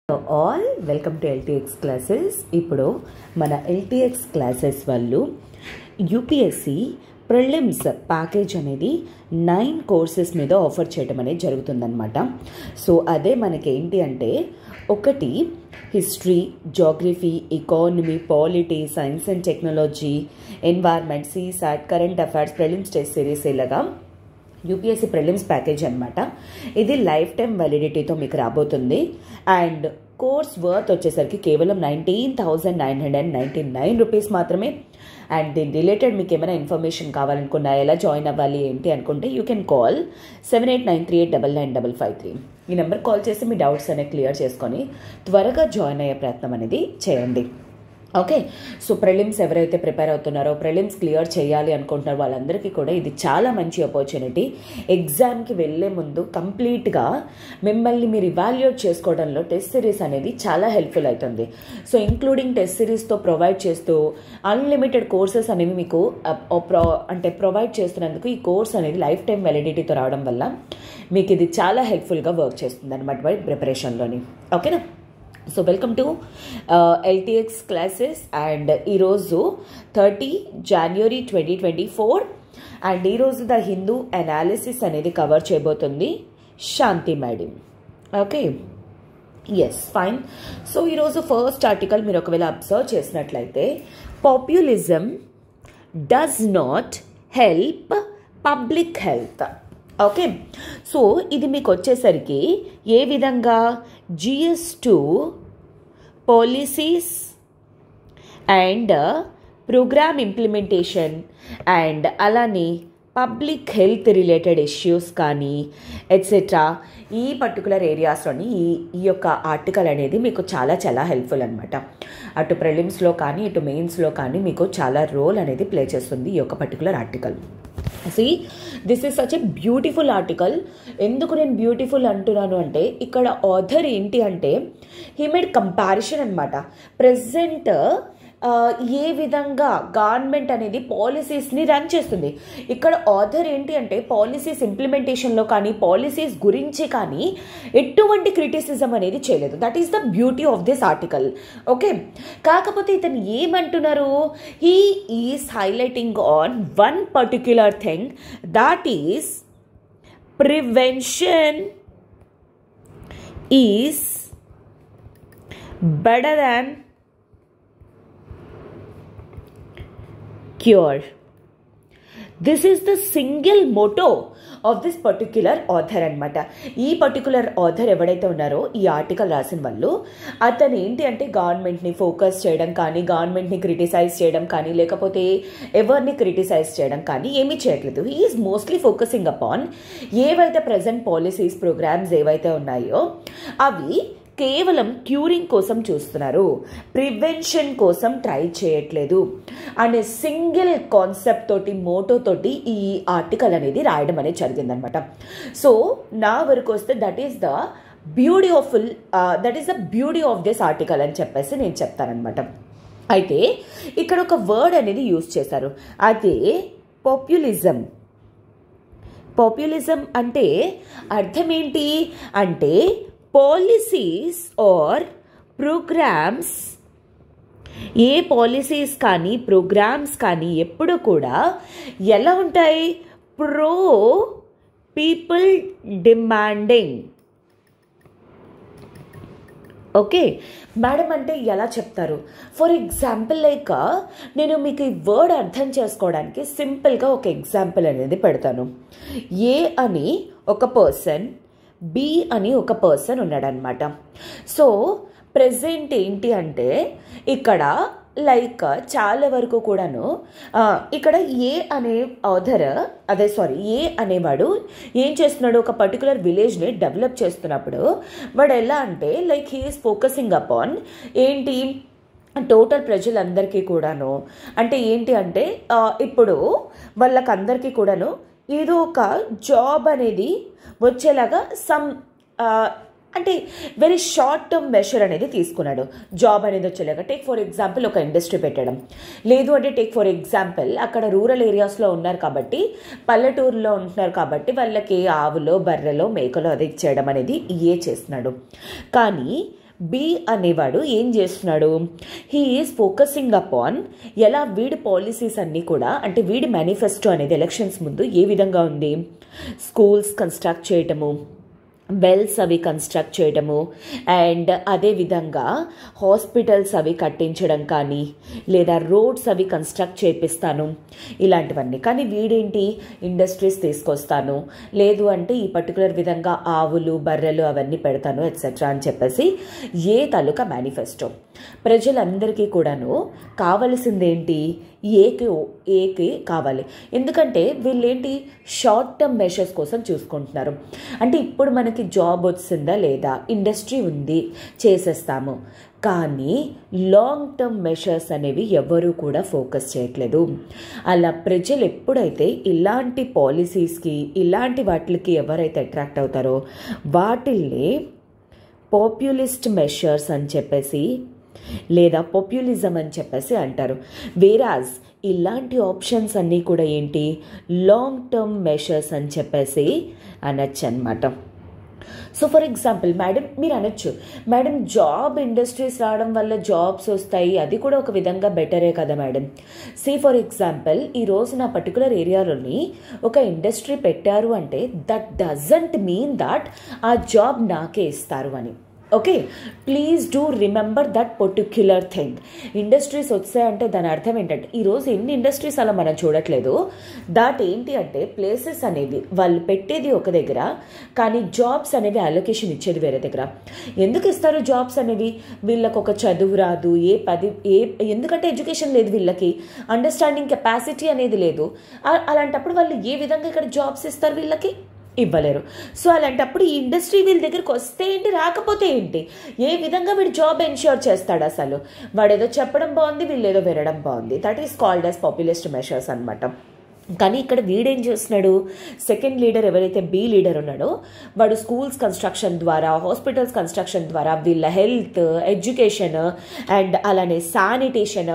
All welcome to LTX classes. ఇప్పుడు మన LTX classes వాళ్ళు యూపీఎస్సి ప్రిలిమ్స్ ప్యాకేజ్ అనేది 9 కోర్సెస్ మీద ఆఫర్ చేయడం అనేది జరుగుతుందన్నమాట. సో అదే మనకి ఏంటి అంటే, ఒకటి history, geography, economy, polity, science and technology, environment, CSAT, current affairs, prelims test series ఇలాగా యూపీఎస్సీ ప్రిలిమ్స్ ప్యాకేజ్ అనమాట. ఇది లైఫ్ టైం వ్యాలిడిటీతో మీకు రాబోతుంది. అండ్ కోర్స్ వర్త్ వచ్చేసరికి కేవలం 19,999 రూపీస్ మాత్రమే. అండ్ దీని రిలేటెడ్ మీకు ఏమైనా ఇన్ఫర్మేషన్ కావాలనుకున్నా, ఎలా జాయిన్ అవ్వాలి ఏంటి అనుకుంటే యూ కెన్ కాల్ 7893899553. ఈ నెంబర్ కాల్ చేసి మీ డౌట్స్ అనేవి క్లియర్ చేసుకొని త్వరగా జాయిన్ అయ్యే ప్రయత్నం అనేది చేయండి. ఓకే, సో ప్రిలిమ్స్ ఎవరైతే ప్రిపేర్ అవుతున్నారో, ప్రిలిమ్స్ క్లియర్ చేయాలి అనుకుంటున్నారో వాళ్ళందరికీ కూడా ఇది చాలా మంచి ఆపర్చునిటీ. ఎగ్జామ్కి వెళ్ళే ముందు కంప్లీట్గా మిమ్మల్ని మీరు ఇవాల్యుయేట్ చేసుకోవడంలో టెస్ట్ సిరీస్ అనేది చాలా హెల్ప్ఫుల్ అవుతుంది. సో ఇంక్లూడింగ్ టెస్ట్ సిరీస్తో ప్రొవైడ్ చేస్తూ అన్లిమిటెడ్ కోర్సెస్ అనేవి మీకు ప్రొవైడ్ చేస్తున్నందుకు ఈ కోర్స్ అనేది లైఫ్ టైం వ్యాలిడిటీతో రావడం వల్ల మీకు ఇది చాలా హెల్ప్ఫుల్గా వర్క్ చేస్తుంది అనమాట ప్రిపరేషన్లోని. ఓకేనా? So welcome to LTX classes. And ఈరోజు 30 జనవరి 2024. అండ్ ఈరోజు ద హిందూ అనాలిసిస్ అనేది కవర్ చేయబోతుంది Shanti madam. Okay, yes, fine. So ఈరోజు ఫస్ట్ ఆర్టికల్ మీరు ఒకవేళ అబ్జర్వ్ చేసినట్లయితే, populism does not help public health. Okay, so ఇది మీకు వచ్చేసరికి ఏ విధంగా GS2 policies and programme implementation and అలానే పబ్లిక్ హెల్త్ రిలేటెడ్ ఇష్యూస్ కానీ ఎట్సెట్రా ఈ పర్టికులర్ ఏరియాస్లోని ఈ యొక్క ఆర్టికల్ అనేది మీకు చాలా చాలా హెల్ప్ఫుల్ అనమాట. అటు ప్రిలిమ్స్లో కానీ ఇటు మెయిన్స్లో కానీ మీకు చాలా రోల్ అనేది ప్లే చేస్తుంది ఈ యొక్క particular article. This is such a beautiful article. ఎందుకు నేను బ్యూటిఫుల్ అంటున్నాను అంటే, ఇక్కడ ఆథర్ ఏంటి అంటే హీ మేడ్ కంపారిజన్ అనమాట. ప్రెసెంట్ ఏ విధంగా గవర్నమెంట్ అనేది పాలసీస్ని రన్ చేస్తుంది. ఇక్కడ ఆథర్ ఏంటి అంటే పాలసీస్ ఇంప్లిమెంటేషన్లో కానీ పాలసీస్ గురించి కానీ ఎటువంటి క్రిటిసిజం అనేది చేయలేదు. That is the beauty of this article. Okay, కాకపోతే ఇతను ఏమంటున్నారు, he is highlighting on one particular thing, that is prevention is better than cure. This is the single motto of this particular author అనమాట. ఈ particular author ఎవడైతే ఉన్నారో ఈ article రాసిన వాళ్ళు, అతను ఏంటి అంటే గవర్నమెంట్ని ఫోకస్ చేయడం కానీ, గవర్నమెంట్ని క్రిటిసైజ్ చేయడం కానీ, లేకపోతే ఎవరిని క్రిటిసైజ్ చేయడం కానీ ఏమీ చేయట్లేదు. He is mostly focusing upon ఏవైతే ప్రజెంట్ పాలసీస్, ప్రోగ్రామ్స్ ఏవైతే ఉన్నాయో అవి కేవలం క్యూరింగ్ కోసం చూస్తున్నారు, ప్రివెన్షన్ కోసం ట్రై చేయట్లేదు అనే సింగిల్ కాన్సెప్ట్ తోటి, మోటో తోటి ఈ ఆర్టికల్ అనేది రాయడం అనేది జరిగిందనమాట. సో నా వరకు వస్తే that is the beauty of this article అని చెప్పేసి నేను చెప్తానమాట. అయితే ఇక్కడ ఒక వర్డ్ అనేది యూజ్ చేశారు, అదే పాపులిజం. పాపులిజం అంటే అర్థం ఏంటి అంటే, పాలసీస్ ఆర్ ప్రోగ్రామ్స్, ఏ పాలసీస్ కానీ ప్రోగ్రామ్స్ కానీ ఎప్పుడు కూడా ఎలా ఉంటాయి, pro people demanding. Okay madam, అంటే ఎలా చెప్తారు? ఫర్ ఎగ్జాంపుల్ లైక్ నేను మీకు ఈ వర్డ్ అర్థం చేసుకోవడానికి సింపుల్గా ఒక ఎగ్జాంపుల్ అనేది పెడతాను. ఏ అని ఒక పర్సన్, బి అని ఒక పర్సన్ ఉన్నాడనమాట. సో ప్రెజెంట్ ఏంటి అంటే ఇక్కడ లైక్ చాలా వరకు కూడాను ఇక్కడ ఏ అనేవాడు ఏం చేస్తున్నాడు, ఒక పర్టికులర్ విలేజ్ని డెవలప్ చేస్తున్నప్పుడు వాడు ఎలా అంటే like he is focusing upon ఏంటి, టోటల్ ప్రజలందరికీ కూడాను అంటే ఏంటి అంటే ఇప్పుడు వాళ్ళకందరికీ కూడాను ఏదో ఒక జాబ్ అనేది వచ్చేలాగా అంటే వెరీ షార్ట్ టర్మ్ మెషర్ అనేది తీసుకున్నాడు. జాబ్ అనేది వచ్చేలాగా టేక్ ఫర్ ఎగ్జాంపుల్ ఒక ఇండస్ట్రీ పెట్టడం, లేదు అంటే టేక్ ఫర్ ఎగ్జాంపుల్ అక్కడ రూరల్ ఏరియాస్లో ఉన్నారు కాబట్టి, పల్లెటూరులో ఉంటున్నారు కాబట్టి వాళ్ళకి ఆవులో, బర్రెలో, మేకలో అది ఇచ్చేయడం అనేది చేస్తున్నాడు. కానీ బి అనేవాడు ఏం చేస్తున్నాడు, హీ ఈజ్ ఫోకసింగ్ అపాన్ ఎలా వీడి పాలసీస్ అన్నీ కూడా, అంటే వీడి మేనిఫెస్టో అనేది ఎలక్షన్స్ ముందు ఏ విధంగా ఉంది, స్కూల్స్ కన్స్ట్రక్ట్ చేయటము, వెల్స్ అవి కన్స్ట్రక్ట్ చేయడము, అండ్ అదేవిధంగా హాస్పిటల్స్ అవి కట్టించడం కానీ, లేదా రోడ్స్ అవి కన్స్ట్రక్ట్ చేపిస్తాను ఇలాంటివన్నీ. కానీ వీడేంటి, ఇండస్ట్రీస్ తీసుకొస్తాను, లేదు అంటే ఈ పర్టికులర్ విధంగా ఆవులు బర్రెలు అవన్నీ పెడతాను ఎట్సెట్రా అని చెప్పేసి ఏ తాలూకా మేనిఫెస్టో. ప్రజలందరికీ కూడాను కావలసిందేంటి, ఏకి కావాలి. ఎందుకంటే వీళ్ళేంటి షార్ట్ టర్మ్ మెషర్స్ కోసం చూసుకుంటున్నారు. అంటే ఇప్పుడు మనకి జాబ్ వచ్చిందా లేదా, ఇండస్ట్రీ ఉంది చేసేస్తాము, కానీ లాంగ్ టర్మ్ మెషర్స్ అనేవి ఎవరు కూడా ఫోకస్ చేయట్లేదు. అలా ప్రజలు ఎప్పుడైతే ఇలాంటి పాలసీస్కి ఇలాంటి వాటికి ఎవరైతే అట్రాక్ట్ అవుతారో వాటిల్ని పాపులిస్ట్ మెషర్స్ అని చెప్పేసి లేదా పాపులిజం అని చెప్పేసి అంటారు. వేరాజ్ ఇలాంటి ఆప్షన్స్ అన్నీ కూడా ఏంటి, లాంగ్ టర్మ్ మెషర్స్ అని చెప్పేసి అనొచ్చు అనమాట. సో ఫర్ ఎగ్జాంపుల్ మేడం మీరు అనొచ్చు, మేడం జాబ్ ఇండస్ట్రీస్ రావడం వల్ల జాబ్స్ వస్తాయి, అది కూడా ఒక విధంగా బెటరే కదా మేడం. సీ ఫర్ ఎగ్జాంపుల్ ఈరోజు నా పర్టికులర్ ఏరియాలోని ఒక ఇండస్ట్రీ పెట్టారు అంటే దట్ డజంట్ మీన్ దట్ ఆ జాబ్ నాకే ఇస్తారు అని. Okay, please do remember that particular thing. Industries వచ్చాయంటే దాని అర్థం ఏంటంటే ఈరోజు ఎన్ని ఇండస్ట్రీస్ అలా మనం చూడట్లేదు. దాట్ ఏంటి అంటే ప్లేసెస్ అనేవి వాళ్ళు పెట్టేది ఒక దగ్గర, కానీ జాబ్స్ అనేవి అలొకేషన్ ఇచ్చేది వేరే దగ్గర. ఎందుకు ఇస్తారు జాబ్స్ అనేవి, వీళ్ళకి ఒక చదువు రాదు, ఎందుకంటే ఎడ్యుకేషన్ లేదు, వీళ్ళకి అండర్స్టాండింగ్ కెపాసిటీ అనేది లేదు. అలాంటప్పుడు వాళ్ళు ఏ విధంగా ఇక్కడ జాబ్స్ ఇస్తారు, వీళ్ళకి ఇవ్వలేరు. సో అలాంటప్పుడు ఈ ఇండస్ట్రీ వీళ్ళ దగ్గరికి వస్తే ఏంటి, రాకపోతే ఏంటి, ఏ విధంగా వీడు జాబ్ ఎన్ష్యూర్ చేస్తాడు అసలు. వాడేదో చెప్పడం బాగుంది, వీళ్ళేదో వినడం బాగుంది. That is called as populist measures అనమాట. కానీ ఇక్కడ వీడేం చేస్తున్నాడు, సెకండ్ లీడర్ ఎవరైతే బి లీడర్ ఉన్నాడో వాడు స్కూల్స్ కన్స్ట్రక్షన్ ద్వారా, హాస్పిటల్స్ కన్స్ట్రక్షన్ ద్వారా వీళ్ళ హెల్త్, ఎడ్యుకేషన్ అండ్ అలానే శానిటేషన్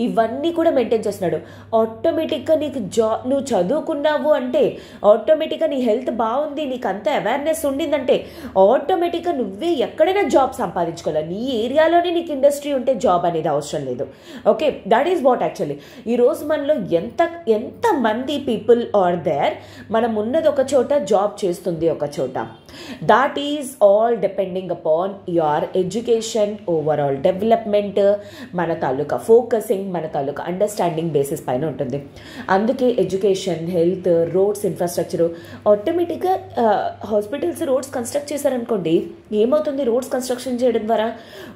ఇవన్నీ కూడా మెయింటైన్ చేస్తున్నాడు. ఆటోమేటిక్గా నీకు నువ్వు చదువుకున్నావు అంటే, ఆటోమేటిక్గా నీ హెల్త్ బాగుంది, నీకు అంత అవేర్నెస్ ఉండిందంటే ఆటోమేటిక్గా నువ్వే ఎక్కడైనా జాబ్ సంపాదించుకోవాలి. నీ ఏరియాలోనే నీకు ఇండస్ట్రీ ఉంటే జాబ్ అనేది అవసరం లేదు. Okay, that is what actually ఈరోజు మనలో ఎంత మంది పీపుల్ ఆర్ దేర్, మనం ఉన్నది ఒక చోట, జాబ్ చేస్తుంది ఒక చోట. That is all depending upon your education, overall development, మన తాలూకా ఫోకసింగ్, మన తాలూకా అండర్స్టాండింగ్ బేసిస్ పైన ఉంటుంది. అందుకే ఎడ్యుకేషన్, హెల్త్, రోడ్స్ ఇన్ఫ్రాస్ట్రక్చర్, ఆటోమేటిక్గా హాస్పిటల్స్ రోడ్స్ కన్స్ట్రక్ట్ చేశారనుకోండి, ఏమవుతుంది, రోడ్స్ కన్స్ట్రక్షన్ చేయడం ద్వారా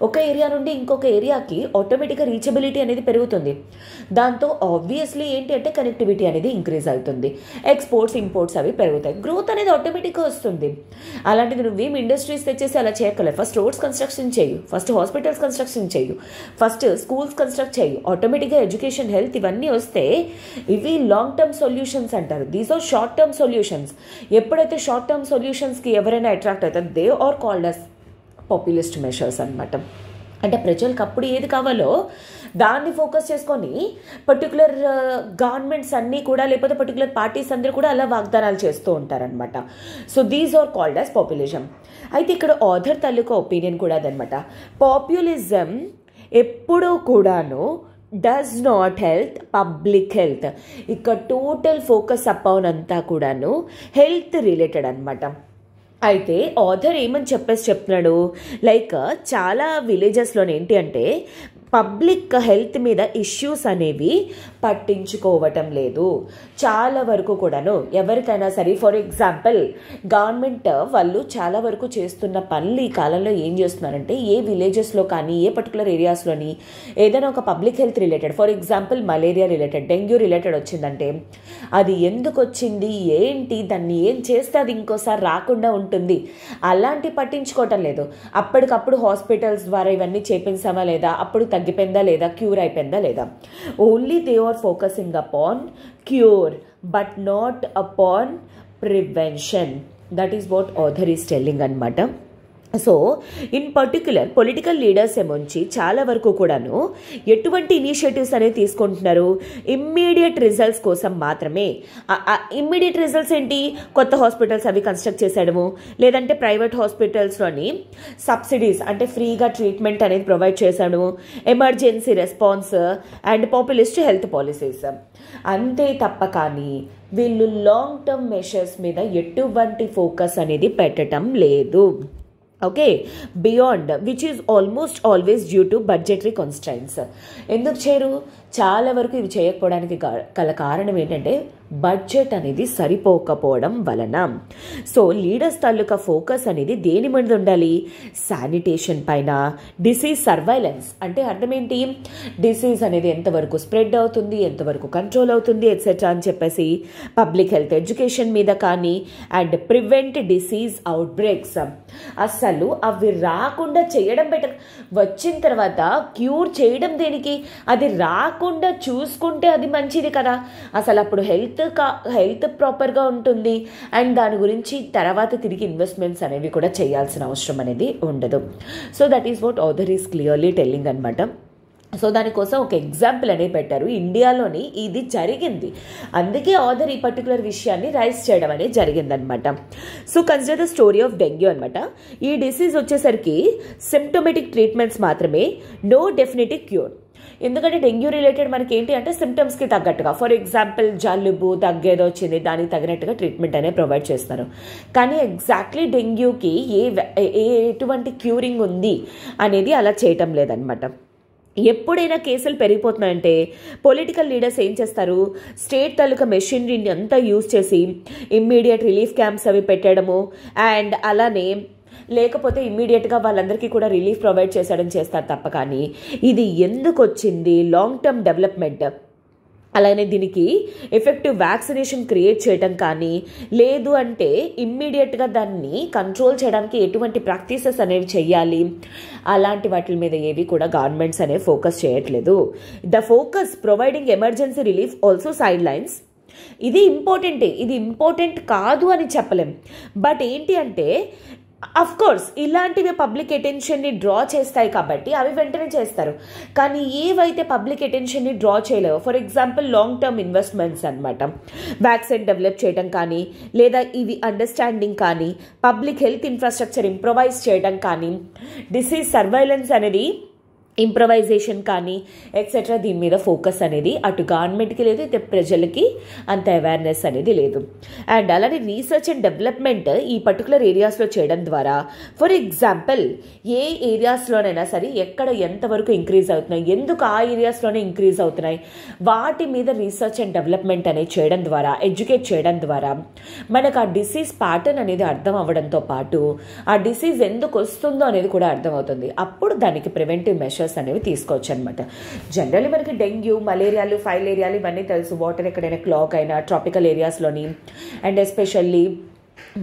ఒక ఏరియా నుండి ఇంకొక ఏరియాకి ఆటోమేటిక్గా రీచబిలిటీ అనేది పెరుగుతుంది. దాంతో ఆబ్వియస్లీ ఏంటి అంటే కనెక్టివిటీ అనేది ఇంక్రీజ్ అవుతుంది, ఎక్స్పోర్ట్స్ ఇంపోర్ట్స్ అవి పెరుగుతాయి, గ్రోత్ అనేది ఆటోమేటిక్గా వస్తుంది. అలాంటిది నువ్వేం ఇండస్ట్రీస్ తెచ్చేసి అలా చేయగలవు. ఫస్ట్ రోడ్స్ కన్స్ట్రక్షన్ చేయు, ఫస్ట్ హాస్పిటల్స్ కన్స్ట్రక్షన్ చేయు, ఫస్ట్ స్కూల్స్ కన్స్ట్రక్ట్ చేయు. ఆటోమేటిక్గా ఎడ్యుకేషన్, హెల్త్ ఇవన్నీ వస్తే ఇవి లాంగ్ టర్మ్ సొల్యూషన్స్ అంటారు. These are short term solutions. ఎప్పుడైతే షార్ట్ టర్మ్ సొల్యూషన్స్కి ఎవరైనా అట్రాక్ట్ అవుతారు, they are called as populist measures అనమాట. అంటే ప్రజలకు అప్పుడు ఏది కావాలో దాన్ని ఫోకస్ చేసుకొని పర్టికులర్ గవర్నమెంట్స్ అన్నీ కూడా, లేకపోతే పర్టికులర్ పార్టీస్ అందరూ కూడా అలా వాగ్దానాలు చేస్తూ ఉంటారనమాట. So these are called as populism. అయితే ఇక్కడ ఆథర్ తాలూకా ఒపీనియన్ కూడా అదనమాట. పాపులిజం ఎప్పుడూ కూడాను does not health public health. ఇక్కడ టోటల్ ఫోకస్ అపాన్ అంతా కూడాను హెల్త్ రిలేటెడ్ అనమాట. అయితే ఆథర్ ఏమని చెప్తున్నాడు, లైక్ చాలా విలేజెస్లోనే ఏంటి అంటే పబ్లిక్ హెల్త్ మీద ఇష్యూస్ అనేవి పట్టించుకోవటం లేదు చాలా వరకు కూడాను. ఎవరికైనా సరే ఫర్ ఎగ్జాంపుల్ గవర్నమెంట్ వాళ్ళు చాలా వరకు చేస్తున్న పనులు ఈ కాలంలో ఏం చేస్తున్నారంటే, ఏ విలేజెస్లో కానీ ఏ పర్టికులర్ ఏరియాస్లోని ఏదైనా ఒక public health related, for example malaria related, dengue related వచ్చిందంటే అది ఎందుకు వచ్చింది, ఏంటి, దాన్ని ఏం చేస్తే అది ఇంకోసారి రాకుండా ఉంటుంది, అలాంటి పట్టించుకోవటం లేదు. అప్పటికప్పుడు హాస్పిటల్స్ ద్వారా ఇవన్నీ చేపించామా లేదా, అప్పుడు తగ్గిపోయిందా లేదా, క్యూర్ అయిపోయిందా లేదా. Only they are focusing upon cure but not upon prevention. That is what author is telling అనమాట. So in particular political leaders ఏమొచ్చి చాలా వరకు కూడాను ఎటువంటి ఇనిషియేటివ్స్ అనేవి తీసుకుంటున్నారు, ఇమ్మీడియట్ రిజల్ట్స్ కోసం మాత్రమే. ఇమ్మీడియట్ రిజల్ట్స్ ఏంటి, కొత్త హాస్పిటల్స్ అవి కన్స్ట్రక్ట్ చేసేయడము, లేదంటే ప్రైవేట్ హాస్పిటల్స్లోని సబ్సిడీస్ అంటే ఫ్రీగా ట్రీట్మెంట్ అనేది ప్రొవైడ్ చేశాడము, emergency response and populist health policies. అంతే తప్ప కానీ వీళ్ళు లాంగ్ టర్మ్ మెషర్స్ మీద ఎటువంటి ఫోకస్ అనేది పెట్టడం లేదు. Okay, beyond which is almost always due to budgetary constraints. ఎందుకు చేయరు, చాలా వరకు ఇవి చేయకపోవడానికి గల కారణం ఏంటంటే బడ్జెట్ అనేది సరిపోకపోవడం వలన. సో లీడర్స్ తాలూకా ఫోకస్ అనేది దేని మీద ఉండాలి, శానిటేషన్ పైన, డిసీజ్ సర్వైలెన్స్ అంటే అర్థం ఏంటి, డిసీజ్ అనేది ఎంతవరకు స్ప్రెడ్ అవుతుంది, ఎంతవరకు కంట్రోల్ అవుతుంది ఎట్సెట్రా అని చెప్పేసి, పబ్లిక్ హెల్త్ ఎడ్యుకేషన్ మీద కానీ, and prevent disease outbreaks. అసలు అవి రాకుండా చేయడం బెటర్. వచ్చిన తర్వాత క్యూర్ చేయడం దేనికి, అది రాకుండా చూసుకుంటే అది మంచిది కదా. అసలు అప్పుడు హెల్త్ ప్రాపర్గా ఉంటుంది అండ్ దాని గురించి తర్వాత తిరిగి ఇన్వెస్ట్మెంట్స్ అనేవి కూడా చేయాల్సిన అవసరం అనేది ఉండదు. So that is what author is clearly telling అనమాట. సో దానికోసం ఒక ఎగ్జాంపుల్ అనేది పెట్టారు, ఇండియాలోని ఇది జరిగింది, అందుకే ఆథర్ ఈ పర్టికులర్ విషయాన్ని రైజ్ చేయడం అనేది జరిగిందనమాట. So consider the story of dengue అనమాట. ఈ డిసీజ్ వచ్చేసరికి సిమ్టోమేటిక్ ట్రీట్మెంట్స్ మాత్రమే, నో డెఫినెటివ్ క్యూర్. ఎందుకంటే డెంగ్యూ రిలేటెడ్ మనకి ఏంటి అంటే సిమ్టమ్స్కి తగ్గట్టుగా, ఫర్ ఎగ్జాంపుల్ జలుబు తగ్గేదో వచ్చింది, దానికి తగినట్టుగా ట్రీట్మెంట్ అనేది ప్రొవైడ్ చేస్తారు. కానీ ఎగ్జాక్ట్లీ డెంగ్యూకి ఎటువంటి క్యూరింగ్ ఉంది అనేది అలా చేయటం లేదనమాట. ఎప్పుడైనా కేసులు పెరిగిపోతున్నాయంటే పొలిటికల్ లీడర్స్ ఏం చేస్తారు, స్టేట్ తాలూకా మెషినరీని అంతా యూజ్ చేసి ఇమ్మీడియట్ రిలీఫ్ క్యాంప్స్ అవి పెట్టడము, అండ్ అలానే లేకపోతే ఇమ్మీడియట్గా వాళ్ళందరికీ కూడా రిలీఫ్ ప్రొవైడ్ చేసేయడం చేస్తారు తప్ప కానీ ఇది ఎందుకు వచ్చింది, లాంగ్ టర్మ్ డెవలప్మెంట్, అలానే దీనికి ఎఫెక్టివ్ వ్యాక్సినేషన్ క్రియేట్ చేయడం కానీ, లేదు అంటే ఇమ్మీడియట్గా దాన్ని కంట్రోల్ చేయడానికి ఎటువంటి ప్రాక్టీసెస్ అనేవి చేయాలి, అలాంటి వాటి మీద ఏవి కూడా గవర్నమెంట్స్ అనేవి ఫోకస్ చేయట్లేదు. The focus providing emergency relief also side lines. ఇది ఇంపార్టెంటే, ఇది ఇంపార్టెంట్ కాదు అని చెప్పలేం. బట్ ఏంటి అంటే అఫ్ కోర్స్ ఇలాంటివి పబ్లిక్ అటెన్షన్ని డ్రా చేస్తాయి కాబట్టి అవి వెంటనే చేస్తారు. కానీ ఏవైతే పబ్లిక్ అటెన్షన్ని డ్రా చేయలేవు, for example long term investments అనమాట, వ్యాక్సిన్ డెవలప్ చేయడం కానీ, లేదా ఇవి అండర్స్టాండింగ్ కానీ, పబ్లిక్ హెల్త్ ఇన్ఫ్రాస్ట్రక్చర్ ఇంప్రొవైజ్ చేయడం కానీ, డిసీజ్ సర్వైలెన్స్ అనేది ఇంప్రవైజేషన్ కానీ ఎక్సెట్రా, దీని మీద ఫోకస్ అనేది అటు గవర్నమెంట్కి లేదు, ఇటు ప్రజలకి అంత అవేర్నెస్ అనేది లేదు. అండ్ అలానే రీసెర్చ్ అండ్ డెవలప్మెంట్ ఈ పర్టికులర్ ఏరియాస్లో చేయడం ద్వారా, ఫర్ ఎగ్జాంపుల్ ఏ ఏరియాస్లోనైనా సరే ఎక్కడ ఎంతవరకు ఇంక్రీజ్ అవుతున్నాయి, ఎందుకు ఆ ఏరియాస్లోనే ఇంక్రీజ్ అవుతున్నాయి, వాటి మీద రీసెర్చ్ అండ్ డెవలప్మెంట్ అనేది చేయడం ద్వారా, ఎడ్యుకేట్ చేయడం ద్వారా మనకు ఆ డిసీజ్ ప్యాటర్న్ అనేది అర్థం అవ్వడంతో పాటు ఆ డిసీజ్ ఎందుకు వస్తుందో అనేది కూడా అర్థమవుతుంది. అప్పుడు దానికి ప్రివెంటివ్ మెషర్స్ అనేవి తీసుకోవచ్చు అనమాట. జనరల్లీ మనకి డెంగ్యూ, మలేరియాలు, ఫైలేరియాలు ఇవన్నీ తెలుసు. వాటర్ ఎక్కడైనా క్లాగ్ అయినా ట్రాపికల్ ఏరియాస్లోని, అండ్ ఎస్పెషల్లీ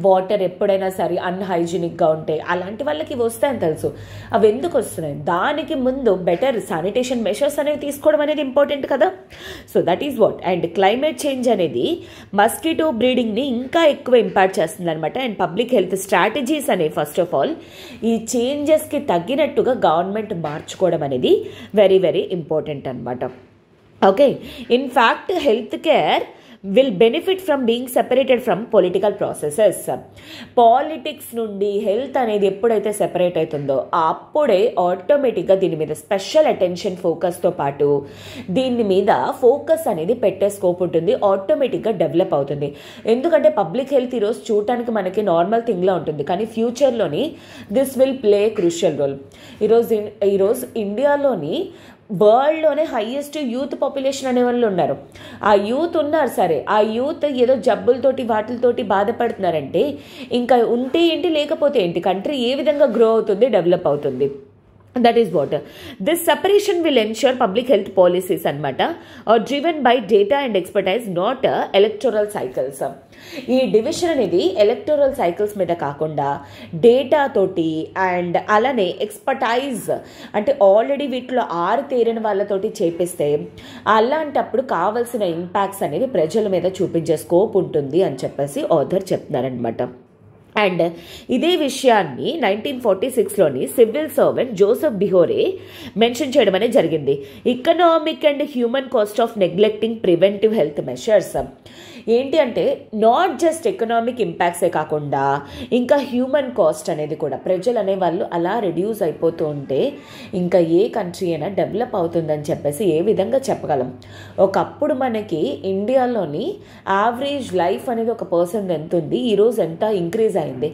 వాటర్ ఎప్పుడైనా సరే అన్హైజీనిక్గా ఉంటే అలాంటి వాళ్ళకి వస్తాయని తెలుసు. అవి ఎందుకు వస్తున్నాయి, దానికి ముందు బెటర్ శానిటేషన్ మెషర్స్ అనేవి తీసుకోవడం అనేది ఇంపార్టెంట్ కదా. So that is what. And climate change అనేది మస్కిటో బ్రీడింగ్ని ఇంకా ఎక్కువ ఇంపాక్ట్ చేస్తుంది అనమాట. అండ్ పబ్లిక్ హెల్త్ స్ట్రాటజీస్ అనేవి ఫస్ట్ ఆఫ్ ఆల్ ఈ చేంజెస్కి తగ్గినట్టుగా గవర్నమెంట్ మార్చుకోవడం అనేది వెరీ వెరీ ఇంపార్టెంట్ అనమాట. Okay, in fact health care will benefit from being separated from political processes. Politics నుండి హెల్త్ అనేది ఎప్పుడైతే సెపరేట్ అవుతుందో అప్పుడే ఆటోమేటిక్గా దీని మీద స్పెషల్ అటెన్షన్ ఫోకస్తో పాటు దీని మీద ఫోకస్ అనేది పెట్టే స్కోప్ ఉంటుంది, ఆటోమేటిక్గా డెవలప్ అవుతుంది. ఎందుకంటే పబ్లిక్ హెల్త్ ఈరోజు చూడటానికి మనకి నార్మల్ థింగ్లా ఉంటుంది, కానీ ఫ్యూచర్లోని this will play crucial role. ఈరోజు ఇండియాలోని వరల్డ్లోనే హైయెస్ట్ యూత్ పాపులేషన్ అనే వాళ్ళు ఉన్నారు. ఆ యూత్ ఉన్నారు సరే, ఆ యూత్ ఏదో జబ్బులతోటి వాటితోటి బాధపడుతున్నారంటే ఇంకా ఉంటే ఏంటి లేకపోతే ఏంటి, కంట్రీ ఏ విధంగా గ్రో అవుతుంది, డెవలప్ అవుతుంది. That is what. This separation will ensure public health policies anamata are driven by data and expertise, not electoral cycles. ఈ డివిజన్ అనేది ఎలక్టోరల్ సైకిల్స్ మీద కాకుండా డేటా తోటి అండ్ అలానే ఎక్స్పర్టైజ్ అంటే ఆల్రెడీ వీటిలో ఆరితేరిన వాళ్ళతోటి చేపిస్తే అలాంటప్పుడు కావాల్సిన ఇంపాక్ట్స్ అనేది ప్రజల మీద చూపించే స్కోప్ ఉంటుంది అని చెప్పేసి ఆథర్ చెప్తున్నారనమాట. అండ్ ఇదే విషయాన్ని 1946లోని సివిల్ సర్వెంట్ జోసెఫ్ బిహోరే మెన్షన్ చేయడం అనేది జరిగింది. Economic and human cost of neglecting preventive health measures. ఏంటి అంటే నాట్ జస్ట్ ఎకనామిక్ ఇంపాక్ట్సే కాకుండా ఇంకా హ్యూమన్ కాస్ట్ అనేది కూడా, ప్రజలు అనేవాళ్ళు అలా రెడ్యూస్ అయిపోతూ ఉంటే ఇంకా ఏ కంట్రీ అయినా డెవలప్ అవుతుందని చెప్పేసి ఏ విధంగా చెప్పగలం. ఒకప్పుడు మనకి ఇండియాలోని యావరేజ్ లైఫ్ అనేది ఒక పర్సన్ ఎంత ఉంది, ఈరోజు ఎంత ఇంక్రీజ్ అయింది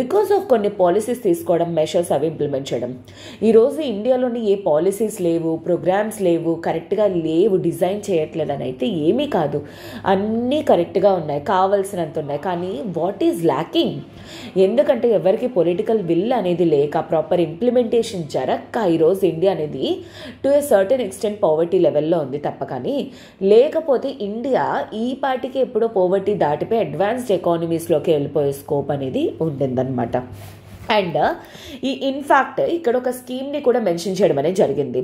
బికాస్ ఆఫ్ కొన్ని పాలసీస్ తీసుకోవడం, మెషర్స్ అవి ఇంప్లిమెంట్ చేయడం. ఈరోజు ఇండియాలోని ఏ పాలసీస్ లేవు, ప్రోగ్రామ్స్ లేవు, కరెక్ట్గా లేవు, డిజైన్ చేయట్లేదని అయితే ఏమీ కాదు, అన్నీ కరెక్ట్గా ఉన్నాయి, కావాల్సినంత ఉన్నాయి. కానీ వాట్ ఈజ్ ల్యాకింగ్? ఎందుకంటే ఎవరికి పొలిటికల్ విల్ అనేది లేక, ప్రాపర్ ఇంప్లిమెంటేషన్ జరక్క ఈరోజు ఇండియా అనేది to a certain extent poverty లెవెల్లో ఉంది తప్ప. కానీ లేకపోతే ఇండియా ఈ పార్టీకి ఎప్పుడో పవర్టీ దాటిపోయి అడ్వాన్స్డ్ ఎకానమీస్లోకి వెళ్ళిపోయే స్కోప్ అనేది ఉండిందనమాట. అండ్ ఈ ఇన్ఫ్యాక్ట్ ఇక్కడ ఒక స్కీమ్ని కూడా మెన్షన్ చేయడం అనేది జరిగింది.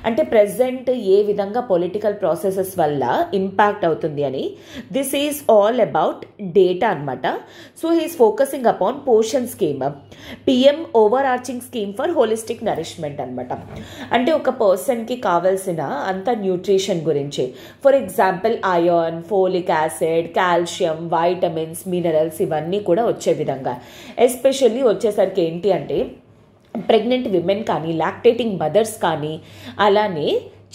అంటే ప్రెసెంట్ ఏ విధంగా పొలిటికల్ ప్రాసెసెస్ వల్ల ఇంపాక్ట్ అవుతుంది అని. This is all about data అనమాట. So he is focusing upon Poshan scheme, PM overarching scheme for holistic nourishment అనమాట. అంటే ఒక పర్సన్కి కావాల్సిన అంత న్యూట్రిషన్ గురించి, for example iron, folic acid, calcium, vitamins, minerals ఇవన్నీ కూడా వచ్చే విధంగా. ఎస్పెషల్లీ వచ్చేసరికి ఏంటి అంటే ప్రెగ్నెంట్ విమెన్ కానీ, లాక్టేటింగ్ మదర్స్ కానీ, అలానే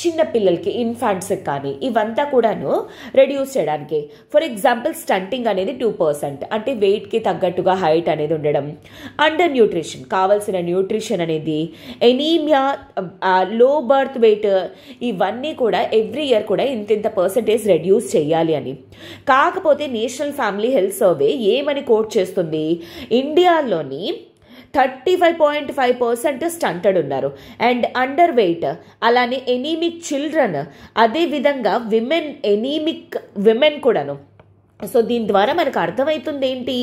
చిన్న పిల్లలకి, ఇన్ఫాంట్స్కి కానీ ఇవంతా కూడాను రెడ్యూస్ చేయడానికి. ఫర్ ఎగ్జాంపుల్ స్టంటింగ్ అనేది 2%, అంటే వెయిట్కి తగ్గట్టుగా హైట్ అనేది ఉండడం, అండర్ న్యూట్రిషన్, కావాల్సిన న్యూట్రిషన్ అనేది, ఎనీమియా, లో బర్త్ వెయిట్, ఇవన్నీ కూడా ఎవ్రీ ఇయర్ కూడా ఇంత పర్సెంటేజ్ రెడ్యూస్ చేయాలి అని. కాకపోతే నేషనల్ ఫ్యామిలీ హెల్త్ సర్వే ఏమని కోట్ చేస్తుంది, ఇండియాలోని 35.5% స్టంటెడ్ ఉన్నారు అండ్ అండర్ వెయిట్, అలానే ఎనీమిక్ చిల్డ్రన్, అదేవిధంగా ఎనీమిక్ విమెన్ కూడాను. సో దీని ద్వారా మనకు అర్థమవుతుంది ఏంటి,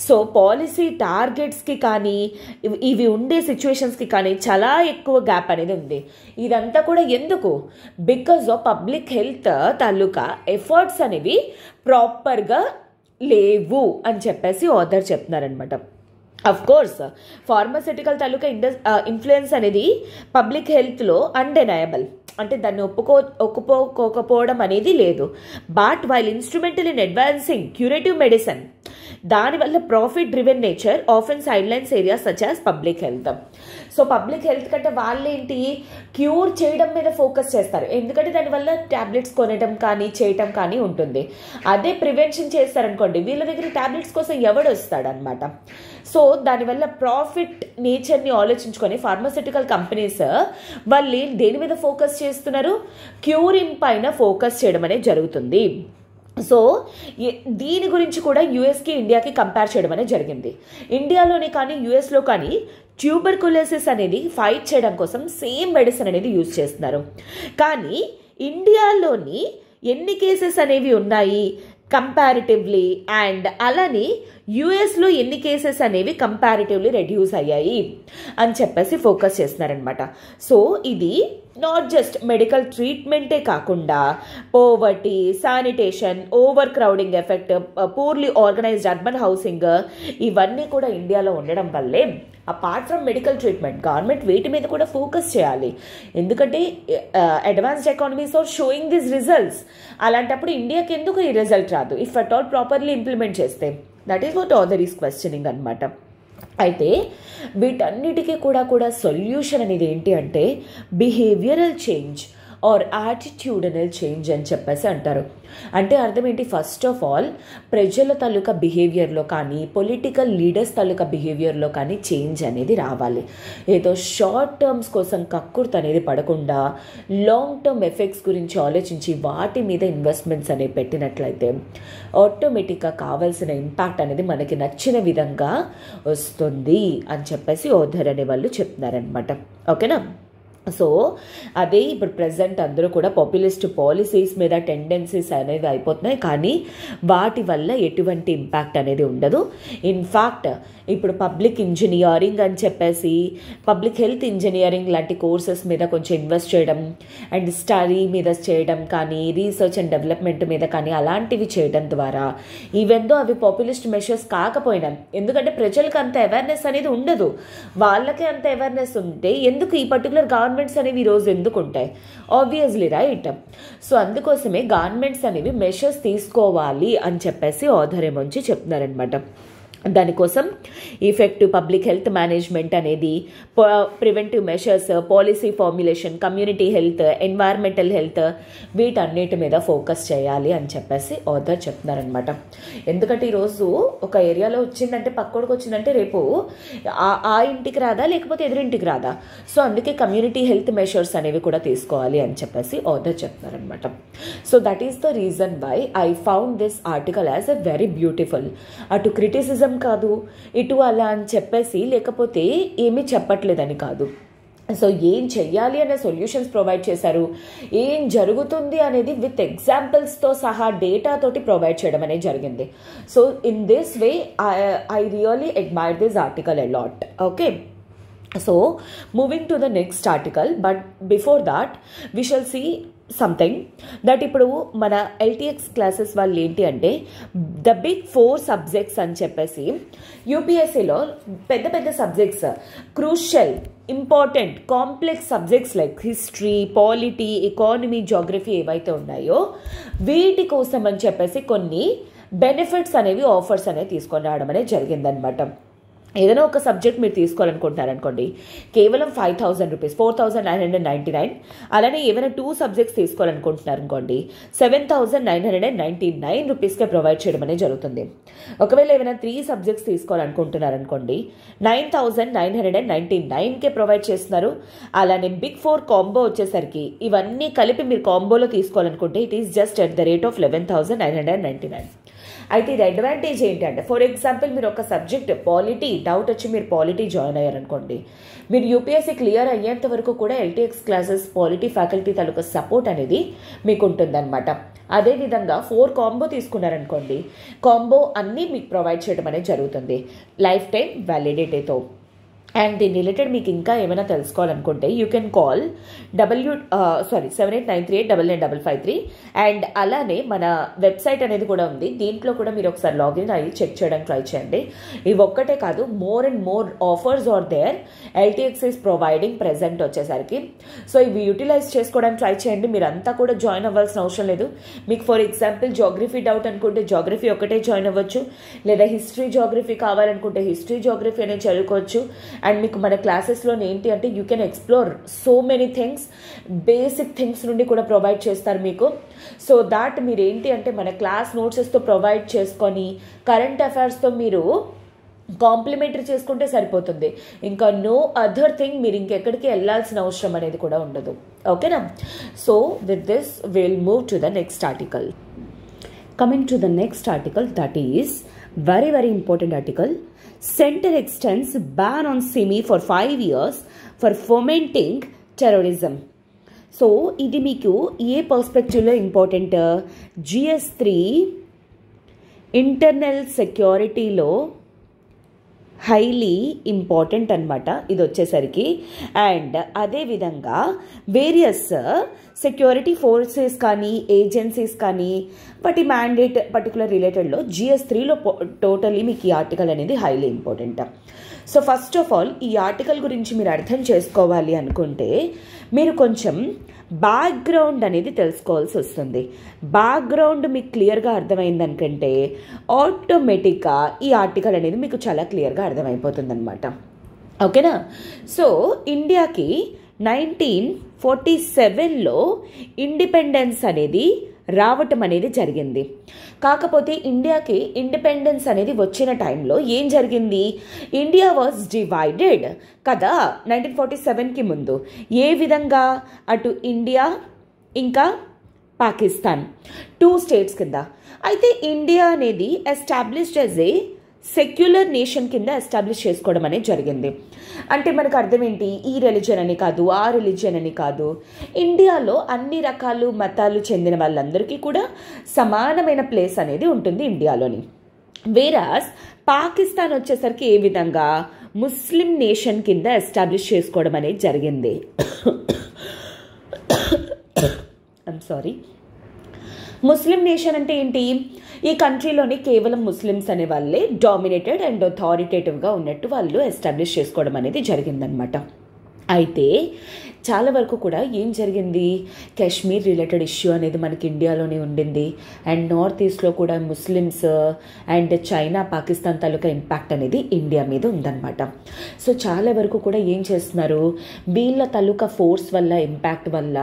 సో పాలసీ టార్గెట్స్కి కానీ ఇవి ఉండే సిచ్యువేషన్స్కి కానీ చాలా ఎక్కువ గ్యాప్ అనేది ఉంది. ఇదంతా కూడా ఎందుకు, బికాజ్ ఆఫ్ పబ్లిక్ హెల్త్ తాలూకా ఎఫర్ట్స్ అనేవి ప్రాపర్గా లేవు అని చెప్పేసి ఆథర్ చెప్తున్నారనమాట. అఫ్ కోర్స్ ఫార్మాస్యూటికల్ తాలూకా ఇన్ఫ్లుయెన్స్ అనేది పబ్లిక్ హెల్త్లో అన్డెనయబుల్, అంటే దాన్ని ఒప్పుకోకపోవడం అనేది లేదు. But while instrumental in advancing curative medicine, దానివల్ల profit driven nature often sidelines areas such as public health. So public health కంటే వాళ్ళేంటి క్యూర్ చేయడం మీద ఫోకస్ చేస్తారు, ఎందుకంటే దానివల్ల ట్యాబ్లెట్స్ కొనడం కానీ చేయటం కానీ ఉంటుంది. అదే ప్రివెన్షన్ చేస్తారనుకోండి, వీళ్ళ దగ్గర ట్యాబ్లెట్స్ కోసం ఎవడు వస్తాడనమాట. సో దానివల్ల ప్రాఫిట్ నేచర్ని ఆలోచించుకొని ఫార్మాస్యూటికల్ కంపెనీస్ వాళ్ళు దేని మీద ఫోకస్ చేస్తున్నారు, క్యూరింగ్ పైన ఫోకస్ చేయడం అనేది జరుగుతుంది. సో దీని గురించి కూడా యూఎస్కి ఇండియాకి కంపేర్ చేయడం అనేది జరిగింది. ఇండియాలోనే కానీ యూఎస్లో కానీ ట్యూబర్కులోసిస్ అనేది ఫైట్ చేయడం కోసం సేమ్ మెడిసిన్ అనేది యూజ్ చేస్తున్నారు. కానీ ఇండియాలోని ఎన్ని కేసెస్ అనేవి ఉన్నాయి కంపారిటివ్లీ, అండ్ అలానే యూఎస్లో ఎన్ని కేసెస్ అనేవి కంపారిటివ్లీ రెడ్యూస్ అయ్యాయి అని చెప్పేసి ఫోకస్ చేస్తున్నారనమాట. సో ఇది నాట్ జస్ట్ మెడికల్ ట్రీట్మెంటే కాకుండా poverty, sanitation, over crowding effect, poorly organised urban housing, ఇవన్నీ కూడా ఇండియాలో ఉండడం వల్లే apart from medical treatment government వీటి మీద కూడా ఫోకస్ చేయాలి. ఎందుకంటే advanced economies are showing this results. అలాంటప్పుడు ఇండియాకి ఎందుకు ఈ రిజల్ట్ రాదు if at all properly implement చేస్తే? That is what author is questioning అనమాట. అయితే వీటన్నిటికీ కూడా సొల్యూషన్ అనేది ఏంటి అంటే behavioural change or attitudinal change అని చెప్పేసి అంటారు. అంటే అర్థం ఏంటి, ఫస్ట్ ఆఫ్ ఆల్ ప్రజల తాలూకా బిహేవియర్లో కానీ పొలిటికల్ లీడర్స్ తాలూకా బిహేవియర్లో కానీ చేంజ్ అనేది రావాలి. ఏదో షార్ట్ టర్మ్స్ కోసం కక్కుర్తి అనేది పడకుండా లాంగ్ టర్మ్ ఎఫెక్ట్స్ గురించి ఆలోచించి వాటి మీద ఇన్వెస్ట్మెంట్స్ అనేవి పెట్టినట్లయితే ఆటోమేటిక్గా కావాల్సిన ఇంపాక్ట్ అనేది మనకి నచ్చిన విధంగా వస్తుంది అని చెప్పేసి ఓధర్ అనే వాళ్ళు చెప్తున్నారనమాట. ఓకేనా? సో అదే ఇప్పుడు ప్రజెంట్ అందరూ కూడా పాపులిస్ట్ పాలసీస్ మీద టెండెన్సీస్ అనేవి అయిపోతున్నాయి, కానీ వాటి వల్ల ఎటువంటి ఇంపాక్ట్ అనేది ఉండదు. ఇన్ఫ్యాక్ట్ ఇప్పుడు పబ్లిక్ ఇంజనీరింగ్ అని చెప్పేసి పబ్లిక్ హెల్త్ ఇంజనీరింగ్ లాంటి కోర్సెస్ మీద కొంచెం ఇన్వెస్ట్ చేయడం అండ్ స్టడీ మీద చేయడం కానీ రీసెర్చ్ అండ్ డెవలప్మెంట్ మీద కానీ అలాంటివి చేయడం ద్వారా ఈవెన్ దో అవి పాపులిస్ట్ మెషర్స్ కాకపోయినా, ఎందుకంటే ప్రజలకు అంత అవేర్నెస్ అనేది ఉండదు, వాళ్ళకే అంత అవేర్నెస్ ఉంటే ఎందుకు ఈ పర్టికులర్ గవర్నమెంట్స్ అనేవి ఈరోజు ఎందుకు ఉంటాయి? Obviously right. సో అందుకోసమే గవర్నమెంట్స్ అనేవి మెషర్స్ తీసుకోవాలి అని చెప్పేసి ఆథర్ ఏమొంచి చెప్తున్నారనమాట. దానికోసం ఎఫెక్టివ్ పబ్లిక్ హెల్త్ మేనేజ్మెంట్ అనేది, preventive measures, policy formulation, community health, environmental health, వీటన్నిటి మీద ఫోకస్ చేయాలి అని చెప్పేసి ఆథర్ చెప్తున్నారనమాట. ఎందుకంటే ఈరోజు ఒక ఏరియాలో వచ్చిందంటే పక్కోడికి వచ్చిందంటే రేపు ఆ ఇంటికి రాదా లేకపోతే ఎదురింటికి రాదా? సో అందుకే కమ్యూనిటీ హెల్త్ మెషర్స్ అనేవి కూడా తీసుకోవాలి అని చెప్పేసి ఆథర్ చెప్తున్నారనమాట. So that is the reason why I found this article as a very beautiful. అటు క్రిటిసిజం కాదు, ఇటు అలా అని చెప్పేసి లేకపోతే ఏమీ చెప్పట్లేదని కాదు. సో ఏం చెయ్యాలి అనే సొల్యూషన్స్ ప్రొవైడ్ చేశారు, ఏం జరుగుతుంది అనేది విత్ ఎగ్జాంపుల్స్తో సహా డేటాతోటి ప్రొవైడ్ చేయడం అనేది జరిగింది. So in this way I really admire this article a lot. Okay, so moving to the next article, but before that we shall see something that ఇప్పుడు మన ఎల్టీఎక్స్ క్లాసెస్ వాళ్ళు ఏంటి అంటే ద బిగ్ 4 సబ్జెక్ట్స్ అని చెప్పేసి యూపీఎస్సీలో పెద్ద పెద్ద subjects, crucial important complex subjects like history, polity, economy, geography ఏవైతే ఉన్నాయో వీటి కోసం అని చెప్పేసి కొన్ని బెనిఫిట్స్ అనేవి, ఆఫర్స్ అనేవి తీసుకొని రావడం అనేది జరిగిందనమాట. ఏదైనా ఒక సబ్జెక్ట్ మీరు తీసుకోవాలనుకుంటున్నారనుకోండి, కేవలం 5,000 రూపీస్, 4,999. అలానే ఏమైనా 2 సబ్జెక్ట్స్ తీసుకోవాలనుకుంటున్నారు అనుకోండి, 7,999 రూపీస్కే ప్రొవైడ్ చేయడం అనేది జరుగుతుంది. ఒకవేళ ఏమైనా 3 సబ్జెక్ట్స్ తీసుకోవాలనుకుంటున్నారనుకోండి, 9,999కే ప్రొవైడ్ చేస్తున్నారు. అలానే బిగ్ 4 కాంబో వచ్చేసరికి ఇవన్నీ కలిపి మీరు కాంబోలో తీసుకోవాలనుకుంటే it is just at the rate of 11,999. అయితే ఇది అడ్వాంటేజ్ ఏంటంటే, ఫర్ ఎగ్జాంపుల్ మీరు ఒక సబ్జెక్ట్ పాలిటీ డౌట్ వచ్చి మీరు పాలిటీ జాయిన్ అయ్యారనుకోండి, మీరు యూపీఎస్సీ క్లియర్ అయ్యేంత వరకు కూడా ఎల్టీఎక్స్ క్లాసెస్ పాలిటీ ఫ్యాకల్టీ తాలూకా సపోర్ట్ అనేది మీకు ఉంటుందన్నమాట. అదేవిధంగా 4 కాంబో తీసుకున్నారనుకోండి, కాంబో అన్నీ మీకు ప్రొవైడ్ చేయడం అనేది జరుగుతుంది లైఫ్ టైం వ్యాలిడిటీతో. అండ్ దీని రిలేటెడ్ మీకు ఇంకా ఏమైనా తెలుసుకోవాలనుకుంటే యూ కెన్ కాల్ 789389389953. అండ్ అలానే మన వెబ్సైట్ అనేది కూడా ఉంది, దీంట్లో కూడా మీరు ఒకసారి లాగిన్ అయ్యి చెక్ చేయడానికి ట్రై చేయండి. ఇవి ఒక్కటే కాదు, more and more offers are there LTX is providing present వచ్చేసరికి. సో ఇవి యూటిలైజ్ చేసుకోవడానికి ట్రై చేయండి. మీరు అంతా కూడా జాయిన్ అవ్వాల్సిన అవసరం లేదు. మీకు ఫర్ ఎగ్జాంపుల్ జోగ్రఫీ డౌట్ అనుకుంటే జోగ్రఫీ ఒకటే జాయిన్ అవ్వచ్చు, లేదా హిస్టరీ జోగ్రఫీ కావాలనుకుంటే హిస్టరీ జోగ్రఫీ అనేది చదువుకోవచ్చు. అండ్ మీకు మన క్లాసెస్లో ఏంటి అంటే you can explore so many things, basic things నుండి కూడా ప్రొవైడ్ చేస్తారు మీకు. సో దాట్ మీరు ఏంటి అంటే మన క్లాస్ నోట్సెస్తో ప్రొవైడ్ చేసుకొని కరెంట్ అఫైర్స్తో మీరు కాంప్లిమెంటరీ చేసుకుంటే సరిపోతుంది. ఇంకా నో అదర్ థింగ్, మీరు ఇంకెక్కడికి వెళ్ళాల్సిన అవసరం అనేది కూడా ఉండదు. ఓకేనా? So with this will move to the next article. Coming to the next article, that is very very important article. Center extends ban on SIMI for 5 years for fomenting terrorism. So ఇది మీకు ఏ పర్స్పెక్టివ్లో important? GS3 internal సెక్యూరిటీలో highly important అనమాట ఇది వచ్చేసరికి. And అదేవిధంగా various security forces కానీ ఏజెన్సీస్ కానీ వాటి మ్యాండేట్ పర్టికులర్ రిలేటెడ్లో GS3లో టోటలీ మీకు ఈ ఆర్టికల్ అనేది highly important. So first of all ఈ ఆర్టికల్ గురించి మీరు అర్థం చేసుకోవాలి అనుకుంటే మీరు కొంచెం బ్యాక్గ్రౌండ్ అనేది తెలుసుకోవాల్సి వస్తుంది. బ్యాక్గ్రౌండ్ మీకు క్లియర్గా అర్థమైందనుకంటే ఆటోమేటిక్గా ఈ ఆర్టికల్ అనేది మీకు చాలా క్లియర్గా అర్థమైపోతుంది అనమాట. ఓకేనా? సో ఇండియాకి 1947లో ఇండిపెండెన్స్ అనేది రావటం అనేది జరిగింది. కాకపోతే ఇండియాకి ఇండిపెండెన్స్ అనేది వచ్చిన టైంలో ఏం జరిగింది? ఇండియా వాజ్ డివైడెడ్ కదా 1947కి ముందు. ఏ విధంగా? అటు ఇండియా ఇంకా పాకిస్తాన్ 2 స్టేట్స్ కింద. అయితే ఇండియా అనేది established as a secular nation కింద ఎస్టాబ్లిష్ చేసుకోవడం అనేది జరిగింది. అంటే మనకు అర్థం ఏంటి, ఈ రిలీజన్ అని కాదు, ఆ రిలీజన్ అని కాదు, ఇండియాలో అన్ని రకాలు మతాలు చెందిన వాళ్ళందరికీ కూడా సమానమైన ప్లేస్ అనేది ఉంటుంది ఇండియాలోని. వేరాస్ పాకిస్తాన్ వచ్చేసరికి ఏ విధంగా ముస్లిం నేషన్ కింద ఎస్టాబ్లిష్ చేసుకోవడం అనేది జరిగింది. I'm sorry. ముస్లిం నేషన్ అంటే ఏంటి, ఈ కంట్రీలోని కేవలం ముస్లిమ్స్ అనే వాళ్ళే డామినేటెడ్ అండ్ అథారిటేటివ్గా ఉన్నట్టు వాళ్ళు ఎస్టాబ్లిష్ చేసుకోవడం అనేది జరిగిందనమాట. అయితే చాలా వరకు కూడా ఏం జరిగింది, కాశ్మీర్ రిలేటెడ్ ఇష్యూ అనేది మనకి ఇండియాలోనే ఉండింది. అండ్ నార్త్ ఈస్ట్లో కూడా Muslims and China Pakistan taluka impact అనేది ఇండియా మీద ఉందన్నమాట. సో చాలా వరకు కూడా ఏం చేస్తున్నారు, వీళ్ళ తాలూకా ఫోర్స్ వల్ల, ఇంపాక్ట్ వల్ల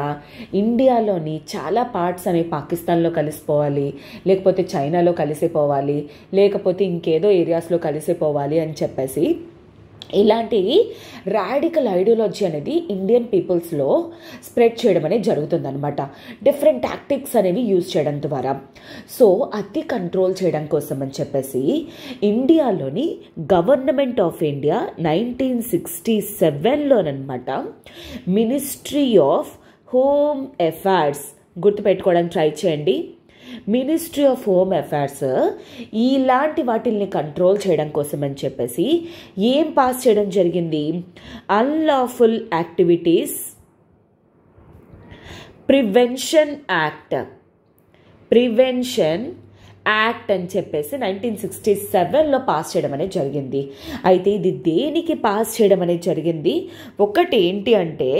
ఇండియాలోని చాలా పార్ట్స్ అనేవి పాకిస్తాన్లో కలిసిపోవాలి, లేకపోతే చైనాలో కలిసిపోవాలి, లేకపోతే ఇంకేదో ఏరియాస్లో కలిసిపోవాలి అని చెప్పేసి ఇలాంటి రాడికల్ ఐడియాలజీ అనేది ఇండియన్ పీపుల్స్లో స్ప్రెడ్ చేయడం అనేది జరుగుతుందన్నమాట, డిఫరెంట్ టాక్టిక్స్ అనేవి యూజ్ చేయడం ద్వారా. సో అది కంట్రోల్ చేయడం కోసం అని చెప్పేసి ఇండియాలోని గవర్నమెంట్ ఆఫ్ ఇండియా 1967లోనమాట మినిస్ట్రీ ఆఫ్ హోమ్ అఫైర్స్, గుర్తుపెట్టుకోవడానికి ట్రై చేయండి, మినిస్ట్రీ ఆఫ్ హోమ్ అఫైర్స్ ఇలాంటి వాటిల్ని కంట్రోల్ చేయడం కోసం అని చెప్పేసి ఏం పాస్ చేయడం జరిగింది, అన్లాఫుల్ యాక్టివిటీస్ ప్రివెన్షన్ యాక్ట్ అని చెప్పేసి 1967లో పాస్ చేయడం అనేది జరిగింది. అయితే ఇది దేనికి పాస్ చేయడం అనేది జరిగింది, ఒకటి ఏంటి అంటే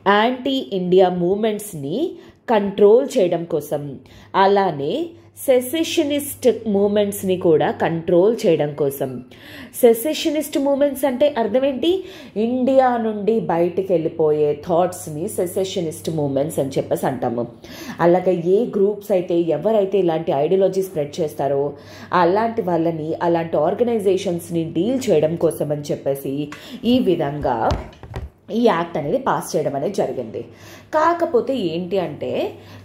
యాంటీ ఇండియా మూమెంట్స్ని కంట్రోల్ చేయడం కోసం, అలానే సెసెషనిస్ట్ మూమెంట్స్ని కూడా కంట్రోల్ చేయడం కోసం. సెసెషనిస్ట్ మూమెంట్స్ అంటే అర్థం ఏంటి, ఇండియా నుండి బయటికి వెళ్ళిపోయే థాట్స్ని సెసెషనిస్ట్ మూమెంట్స్ అని చెప్పేసి అంటాము. అలాగే ఏ గ్రూప్స్ అయితే ఎవరైతే ఇలాంటి ఐడియాలజీ స్ప్రెడ్ చేస్తారో అలాంటి వాళ్ళని, అలాంటి ఆర్గనైజేషన్స్ని డీల్ చేయడం కోసం అని చెప్పేసి ఈ విధంగా ఈ యాక్ట్ అనేది పాస్ చేయడం అనేది జరిగింది. కాకపోతే ఏంటి అంటే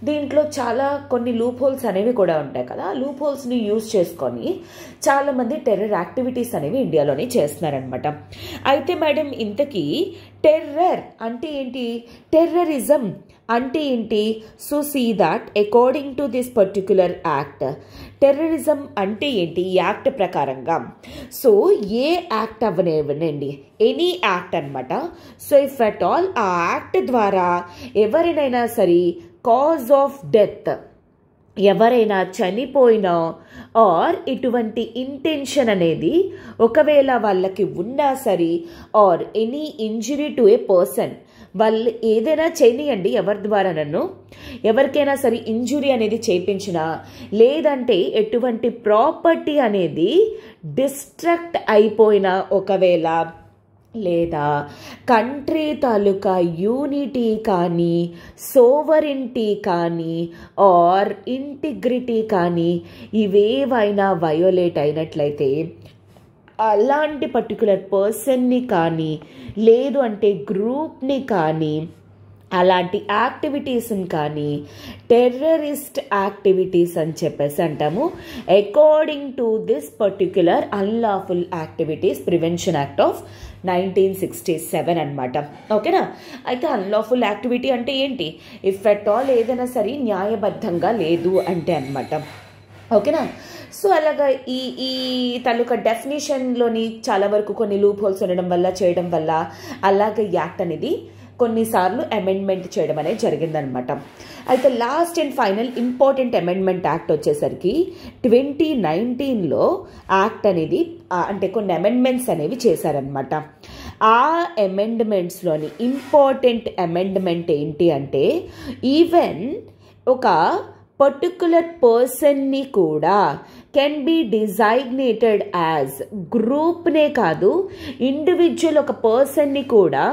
దీంట్లో చాలా కొన్ని లూప్ హోల్స్ అనేవి కూడా ఉంటాయి కదా, లూప్ హోల్స్ని యూజ్ చేసుకొని చాలామంది టెర్రర్ యాక్టివిటీస్ అనేవి ఇండియాలోనే చేస్తున్నారనమాట. అయితే మేడం ఇంతకీ టెర్రర్ అంటే ఏంటి, టెర్రరిజం అంటే ఏంటి? So see that according to this particular act, terrorism అంటే ఏంటి ఈ యాక్ట్ ప్రకారంగా? సో ఏ యాక్ట్ అవ్వనివ్వండి, ఎనీ యాక్ట్ అనమాట. సో ఇఫ్ అట్ ఆల్ ఆ యాక్ట్ ద్వారా ఎవరినైనా సరే కాజ్ ఆఫ్ డెత్, ఎవరైనా చనిపోయినా ఆర్ ఇటువంటి ఇంటెన్షన్ అనేది ఒకవేళ వాళ్ళకి ఉన్నా సరే, or any injury to A person, వాళ్ళు ఏదైనా చేయనియండి ఎవరి ద్వారా నన్ను, ఎవరికైనా సరే ఇంజురీ అనేది చేయించినా, లేదంటే ఎటువంటి ప్రాపర్టీ అనేది డిస్ట్రక్ట్ అయిపోయినా ఒకవేళ, లేదా కంట్రీ తాలూకా యూనిటీ కానీ, సోవరెంటీ కానీ, ఆర్ ఇంటిగ్రిటీ కానీ ఇవేవైనా వయోలేట్ అయినట్లయితే అలాంటి పర్టికులర్ పర్సన్ని కానీ, లేదు అంటే గ్రూప్ని కానీ, అలాంటి యాక్టివిటీస్ని కానీ టెర్రరిస్ట్ యాక్టివిటీస్ అని చెప్పేసి అంటాము, according to this particular unlawful activities prevention act of 1967 అనమాట. ఓకేనా? అయితే అన్లాఫుల్ యాక్టివిటీ అంటే ఏంటి, ఇఫ్ అట్ ఆల్ ఏదైనా సరే న్యాయబద్ధంగా లేదు అంటే అనమాట. ఓకేనా? సో అలాగా ఈ తాలూకా డెఫినేషన్లోని చాలా వరకు కొన్ని లూప్ హోల్స్ ఉండడం వల్ల, చేయడం వల్ల అలాగే యాక్ట్ అనేది కొన్నిసార్లు అమెండ్మెంట్ చేయడం అనేది జరిగిందనమాట. అయితే last and final important amendment act వచ్చేసరికి 2019లో యాక్ట్ అనేది అంటే కొన్ని అమెండ్మెంట్స్ అనేవి చేశారనమాట. ఆ అమెండ్మెంట్స్లోని ఇంపార్టెంట్ అమెండ్మెంట్ ఏంటి అంటే, ఈవెన్ ఒక పర్టికులర్ పర్సన్ని కూడా కెన్ బి డిజైగ్నేటెడ్ యాజ్, గ్రూప్నే కాదు ఇండివిజువల్ ఒక పర్సన్ని కూడా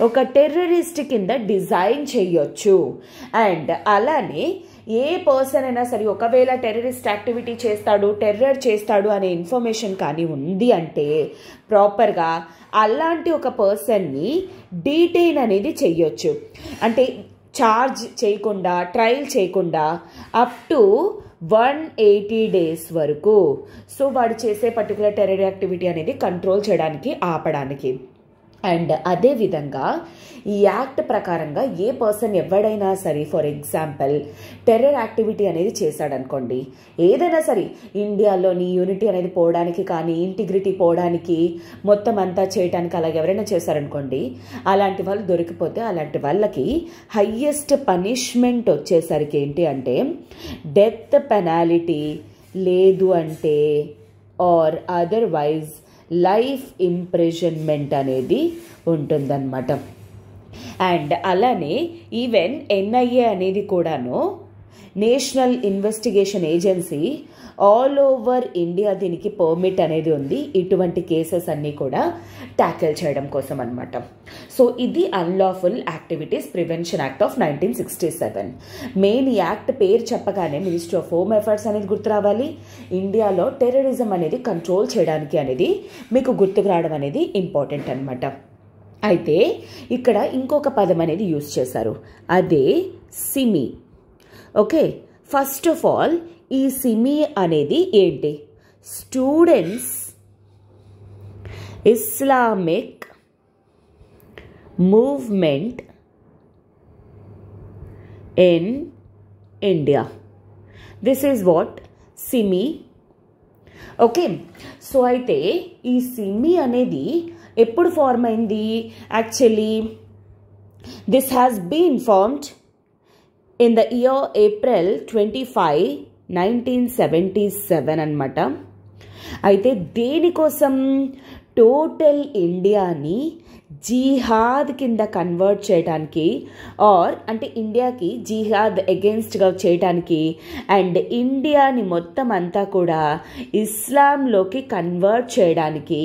ఒక టెర్రరిస్ట్ కింద డిజైన్ చేయొచ్చు. అండ్ అలానే ఏ పర్సన్ అయినా సరే ఒకవేళ టెర్రరిస్ట్ యాక్టివిటీ చేస్తాడు, టెర్రర్ చేస్తాడు అనే ఇన్ఫర్మేషన్ కానీ ఉంది అంటే ప్రాపర్గా అలాంటి ఒక పర్సన్ని డీటెయిన్ అనేది చెయ్యొచ్చు. అంటే ఛార్జ్ చేయకుండా, ట్రయల్ చేయకుండా అప్ టు 180 డేస్ వరకు. సో వాడు చేసే పర్టికులర్ టెర్రర్ యాక్టివిటీ అనేది కంట్రోల్ చేయడానికి, ఆపడానికి. అండ్ అదేవిధంగా ఈ యాక్ట్ ప్రకారంగా ఏ పర్సన్ ఎవడైనా సరే, ఫర్ ఎగ్జాంపుల్ టెర్రర్ యాక్టివిటీ అనేది చేశాడనుకోండి, ఏదైనా సరే ఇండియాలోని యూనిటీ అనేది పోవడానికి కానీ, ఇంటిగ్రిటీ పోవడానికి, మొత్తం అంతా చేయడానికి అలాగే ఎవరైనా చేశారనుకోండి, అలాంటి వాళ్ళు దొరికిపోతే అలాంటి వాళ్ళకి హయ్యెస్ట్ పనిష్మెంట్ వచ్చేసరికి ఏంటి అంటే డెత్ పెనాలిటీ, లేదు అంటే ఆర్ అదర్వైజ్ లైఫ్ ఇంప్రిజన్మెంట్ అనేది ఉంటుందన్నమాట. అండ్ అలానే ఈవెన్ ఎన్ఐఏ అనేది కూడాను, national investigation agency, all over India దీనికి పర్మిట్ అనేది ఉంది ఇటువంటి కేసెస్ అన్నీ కూడా ట్యాకిల్ చేయడం కోసం అనమాట. సో ఇది unlawful activities prevention act of 1967. Main act పేరు చెప్పగానే మినిస్ట్రీ ఆఫ్ హోమ్ అఫైర్స్ అనేది గుర్తు రావాలి. ఇండియాలో టెర్రరిజం అనేది కంట్రోల్ చేయడానికి అనేది మీకు గుర్తుకు రావడం అనేది ఇంపార్టెంట్ అనమాట. అయితే ఇక్కడ ఇంకొక పదం అనేది యూజ్ చేశారు, అదే SIMI. Okay, first of all ఈ సిమి అనేది ఏంటి? Students Islamic movement in India. This is what SIMI. Okay, so అయితే ఈ సిమి అనేది ఎప్పుడు ఫార్మ్ అయింది? Actually this has been formed in the year April 25, 1977 అనమాట. అయితే దేనికోసం? టోటల్ ఇండియాని జిహాద్ కింద కన్వర్ట్ చేయడానికి, ఆర్ అంటే ఇండియాకి జిహాద్ అగెన్స్ట్గా చేయడానికి, అండ్ ఇండియాని మొత్తం అంతా కూడా ఇస్లాంలోకి కన్వర్ట్ చేయడానికి,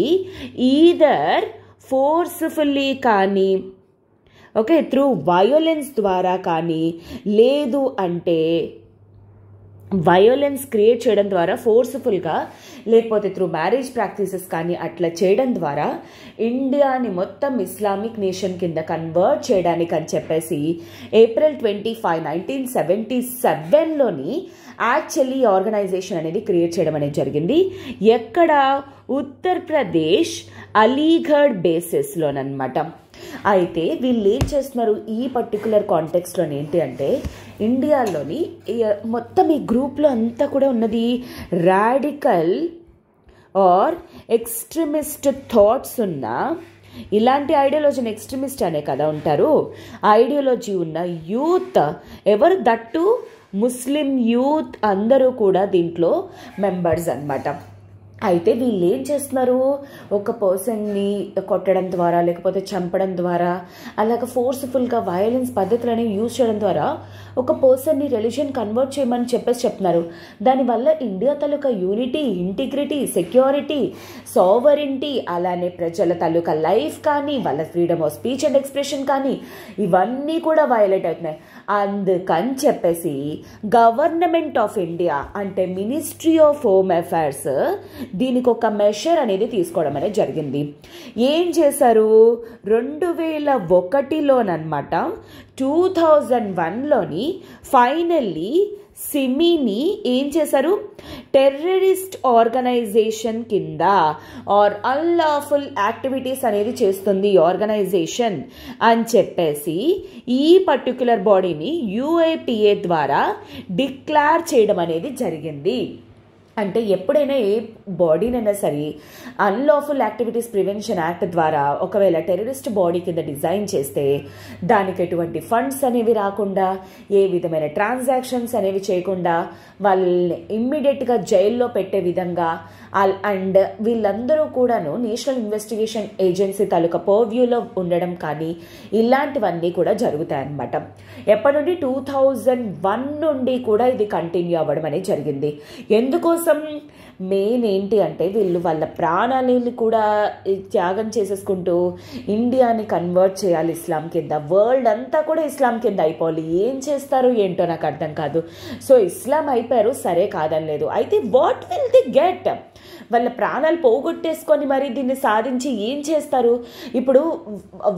ఈదర్ ఫోర్స్ఫుల్లీ కానీ, ఓకే, త్రూ వయోలెన్స్ ద్వారా కానీ, లేదు అంటే వయోలెన్స్ క్రియేట్ చేయడం ద్వారా ఫోర్స్ఫుల్గా, లేకపోతే త్రూ మ్యారేజ్ ప్రాక్టీసెస్ కానీ అట్లా చేయడం ద్వారా ఇండియాని మొత్తం ఇస్లామిక్ నేషన్ కింద కన్వర్ట్ చేయడానికి అని చెప్పేసి April 25, 1977లోని యాక్చువల్లీ ఆర్గనైజేషన్ అనేది క్రియేట్ చేయడం అనేది జరిగింది. ఎక్కడ? ఉత్తరప్రదేశ్ అలీగఢ్ బేసిస్లోనమాట. అయితే వీళ్ళు ఏం చేస్తున్నారు ఈ పర్టికులర్ కాంటెక్స్లోని ఏంటి అంటే, ఇండియాలోని మొత్తం ఈ గ్రూప్లో అంతా కూడా ఉన్నది రాడికల్ ఆర్ ఎక్స్ట్రీమిస్ట్ థాట్స్ ఉన్న, ఇలాంటి ఐడియాలజీని ఎక్స్ట్రీమిస్ట్ అనే కదా ఉంటారు, ఐడియాలజీ ఉన్న యూత్, ఎవరు దట్టు ముస్లిం యూత్ అందరూ కూడా దీంట్లో మెంబర్స్ అన్నమాట. అయితే వీళ్ళు ఏం చేస్తున్నారు? ఒక పర్సన్ని కొట్టడం ద్వారా, లేకపోతే చంపడం ద్వారా, అలాగ ఫోర్స్ఫుల్గా వయలెన్స్ పద్ధతులని యూజ్ చేయడం ద్వారా ఒక పర్సన్ని రిలీజియన్ కన్వర్ట్ చేయమని చెప్తున్నారు. దానివల్ల ఇండియా తాలూకా యూనిటీ, ఇంటిగ్రిటీ, సెక్యూరిటీ, సావరెంటీ, అలానే ప్రజల తాలూకా లైఫ్ కానీ, వాళ్ళ freedom of speech and expression కానీ, ఇవన్నీ కూడా వయలేట్ అవుతున్నాయి. అందుకని చెప్పేసి గవర్నమెంట్ ఆఫ్ ఇండియా అంటే మినిస్ట్రీ ఆఫ్ హోమ్ అఫైర్స్ దీనికి ఒక మెషర్ అనేది తీసుకోవడం అనేది జరిగింది. ఏం చేశారు? 2001లోనమాట 2001లోని ఫైనల్లీ సిమిని ఏం చేశారు? టెర్రరిస్ట్ ఆర్గనైజేషన్ కింద ఆర్ అన్లాఫుల్ యాక్టివిటీస్ అనేది చేస్తుంది ఆర్గనైజేషన్ అని చెప్పేసి ఈ పర్టిక్యులర్ బాడీని UAPA ద్వారా డిక్లేర్ చేయడం అనేది జరిగింది. అంటే ఎప్పుడైనా ఏ బాడీనైనా సరే అన్లాఫుల్ యాక్టివిటీస్ ప్రివెన్షన్ యాక్ట్ ద్వారా ఒకవేళ టెర్రరిస్ట్ బాడీ కింద డిజైన్ చేస్తే దానికి ఎటువంటి ఫండ్స్ అనేవి రాకుండా, ఏ విధమైన ట్రాన్సాక్షన్స్ అనేవి చేయకుండా వాళ్ళని ఇమ్మీడియట్గా జైల్లో పెట్టే విధంగా, అండ్ వీళ్ళందరూ కూడాను నేషనల్ ఇన్వెస్టిగేషన్ ఏజెన్సీ తాలూకా పర్వ్యూలో ఉండడం కానీ ఇలాంటివన్నీ కూడా జరుగుతాయి అన్నమాట. ఎప్పటి నుండి? 2001 నుండి కూడా ఇది కంటిన్యూ అవ్వడం అనేది జరిగింది. ఎందుకోసం? మెయిన్ ఏంటి అంటే వీళ్ళు వాళ్ళ ప్రాణాలను కూడా త్యాగం చేసేసుకుంటూ ఇండియాని కన్వర్ట్ చేయాలి ఇస్లాం కింద, వరల్డ్ అంతా కూడా ఇస్లాం కింద అయిపోవాలి. ఏం చేస్తారు ఏంటో నాకు అర్థం కాదు. సో ఇస్లాం అయిపోయారు, సరే కాదని లేదు. అయితే వాట్ విల్ ది గెట్? వాళ్ళ ప్రాణాలు పోగొట్టేసుకొని మరి దీన్ని సాధించి ఏం చేస్తారు? ఇప్పుడు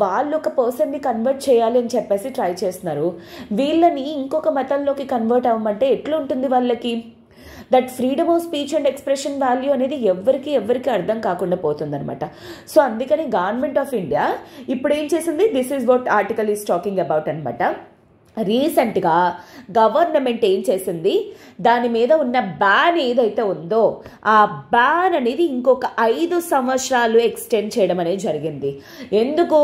వాళ్ళు ఒక పర్సన్ని కన్వర్ట్ చేయాలి అని చెప్పేసి ట్రై చేస్తున్నారు. వీళ్ళని ఇంకొక మతంలోకి కన్వర్ట్ అవ్వమంటే ఎట్లుంటుంది వాళ్ళకి? That freedom of speech and expression value అనేది ఎవరికి అర్థం కాకుండా పోతుందన్నమాట. సో అందుకని గవర్నమెంట్ ఆఫ్ ఇండియా ఇప్పుడు ఏం చేసింది, this is what article is talking about అనమాట. రీసెంట్గా గవర్నమెంట్ ఏం చేసింది, దాని మీద ఉన్న బ్యాన్ ఏదైతే ఉందో ఆ బ్యాన్ అనేది ఇంకొక 5 సంవత్సరాలు ఎక్స్టెండ్ చేయడం అనేది జరిగింది. ఎందుకు,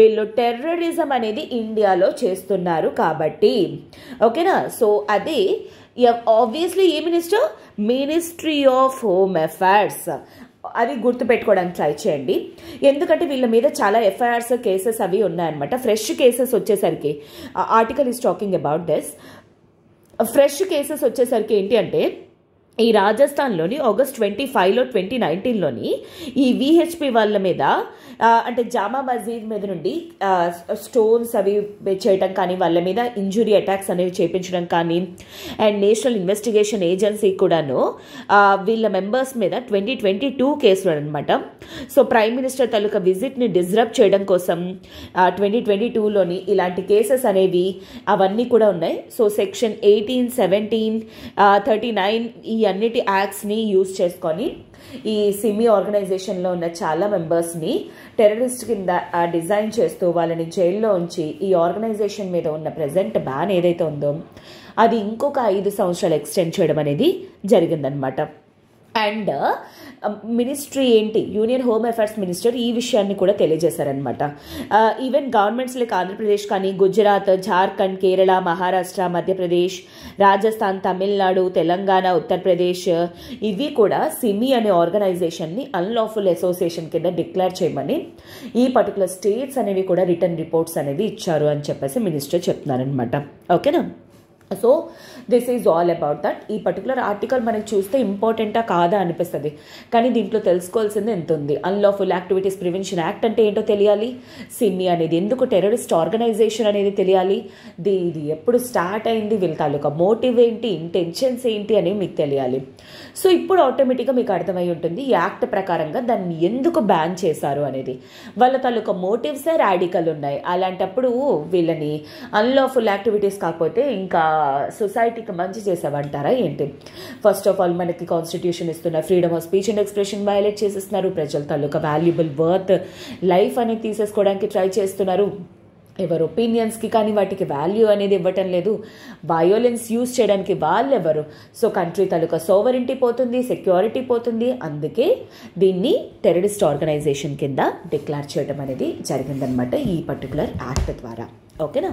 వీళ్ళు టెర్రరిజం అనేది ఇండియాలో చేస్తున్నారు కాబట్టి. ఓకేనా. సో అది obviously A minister, ministry of home affairs, అది గుర్తుపెట్టుకోవడానికి ట్రై చేయండి. ఎందుకంటే వీళ్ళ మీద చాలా ఎఫ్ఐఆర్స్ కేసెస్ అవి ఉన్నాయన్నమాట. ఫ్రెష్ కేసెస్ వచ్చేసరికి article is talking about this. Fresh cases వచ్చేసరికి ఏంటి అంటే, ఈ రాజస్థాన్లోని ఆగస్ట్ 25లో 2019లోని ఈ విహెచ్పి వాళ్ళ మీద అంటే జామా మస్జిద్ మీద నుండి స్టోన్స్ అవి చేయడం కానీ, వాళ్ళ మీద ఇంజురీ అటాక్స్ అనేవి చేయించడం కానీ, అండ్ నేషనల్ ఇన్వెస్టిగేషన్ ఏజెన్సీ కూడాను వీళ్ళ మెంబర్స్ మీద 2022 కేసులు అనమాట. సో ప్రైమ్ మినిస్టర్ తాలూకా విజిట్ని డిస్రప్ట్ చేయడం కోసం 2022లోని ఇలాంటి కేసెస్ అనేవి అవన్నీ కూడా ఉన్నాయి. సో సెక్షన్ 18, 17, 39 ఈ అన్నిటి యాక్ట్స్ని యూజ్ చేసుకొని ఈ సిమి ఆర్గనైజేషన్లో ఉన్న చాలా మెంబర్స్ని టెర్రరిస్ట్ కింద డిజైన్ చేస్తూ వాళ్ళని జైల్లో ఉంచి ఈ ఆర్గనైజేషన్ మీద ఉన్న ప్రెజెంట్ బ్యాన్ ఏదైతే ఉందో అది ఇంకొక 5 సంవత్సరాలు ఎక్స్టెండ్ చేయడం అనేది జరిగిందనమాట. అండ్ మినిస్ట్రీ ఏంటి, యూనియన్ హోమ్ అఫైర్స్ మినిస్టర్ ఈ విషయాన్ని కూడా తెలియజేశారనమాట. ఈవెన్ గవర్నమెంట్స్ లైక్ ఆంధ్రప్రదేశ్ కానీ, గుజరాత్, జార్ఖండ్, కేరళ, మహారాష్ట్ర, మధ్యప్రదేశ్, రాజస్థాన్, తమిళనాడు, తెలంగాణ, ఉత్తరప్రదేశ్ ఇవి కూడా సిమి అనే ఆర్గనైజేషన్ని అన్లాఫుల్ అసోసియేషన్ కింద డిక్లేర్ చేయమని ఈ పర్టికులర్ స్టేట్స్ అనేవి కూడా రిటర్న్ రిపోర్ట్స్ అనేవి ఇచ్చారు అని చెప్పేసి మినిస్టర్ చెప్తున్నారనమాట. ఓకేనా. So this is all about that. ఈ పర్టికులర్ ఆర్టికల్ మనకి చూస్తే ఇంపార్టెంటా కాదా అనిపిస్తుంది, కానీ దీంట్లో తెలుసుకోవాల్సింది ఎంత ఉంది. అన్లాఫుల్ యాక్టివిటీస్ ప్రివెన్షన్ యాక్ట్ అంటే ఏంటో తెలియాలి, సిమి అనేది ఎందుకు టెర్రరిస్ట్ ఆర్గనైజేషన్ అనేది తెలియాలి, ఇది ఎప్పుడు స్టార్ట్ అయింది, వీళ్ళ తాలూకా మోటివ్ ఏంటి, ఇంటెన్షన్స్ ఏంటి అనేవి మీకు తెలియాలి. సో ఇప్పుడు ఆటోమేటిక్గా మీకు అర్థమై ఉంటుంది ఈ యాక్ట్ ప్రకారంగా దాన్ని ఎందుకు బ్యాన్ చేశారు అనేది. వాళ్ళ తాలూకా మోటివ్సే రాడికల్ ఉన్నాయి. అలాంటప్పుడు వీళ్ళని అన్లాఫుల్ యాక్టివిటీస్ కాకపోతే ఇంకా సొసైటీకి మంచి చేసామంటారా ఏంటి? ఫస్ట్ ఆఫ్ ఆల్ మనకి కాన్స్టిట్యూషన్ ఇస్తున్న freedom of speech and expression violate చేసేస్తున్నారు. ప్రజల తాలూకా వాల్యుబుల్ వర్త్ లైఫ్ అనేది తీసేసుకోవడానికి ట్రై చేస్తున్నారు. ఎవరు ఒపీనియన్స్కి కానీ వాటికి వాల్యూ అనేది ఇవ్వటం లేదు. వయోలెన్స్ యూజ్ చేయడానికి వాళ్ళు ఎవరు? సో కంట్రీ తాలూకా సోవరెంటీ పోతుంది, సెక్యూరిటీ పోతుంది. అందుకే దీన్ని టెర్రరిస్ట్ ఆర్గనైజేషన్ కింద డిక్లేర్ చేయడం అనేది జరిగిందనమాట ఈ పర్టికులర్ యాక్ట్ ద్వారా. ఓకేనా.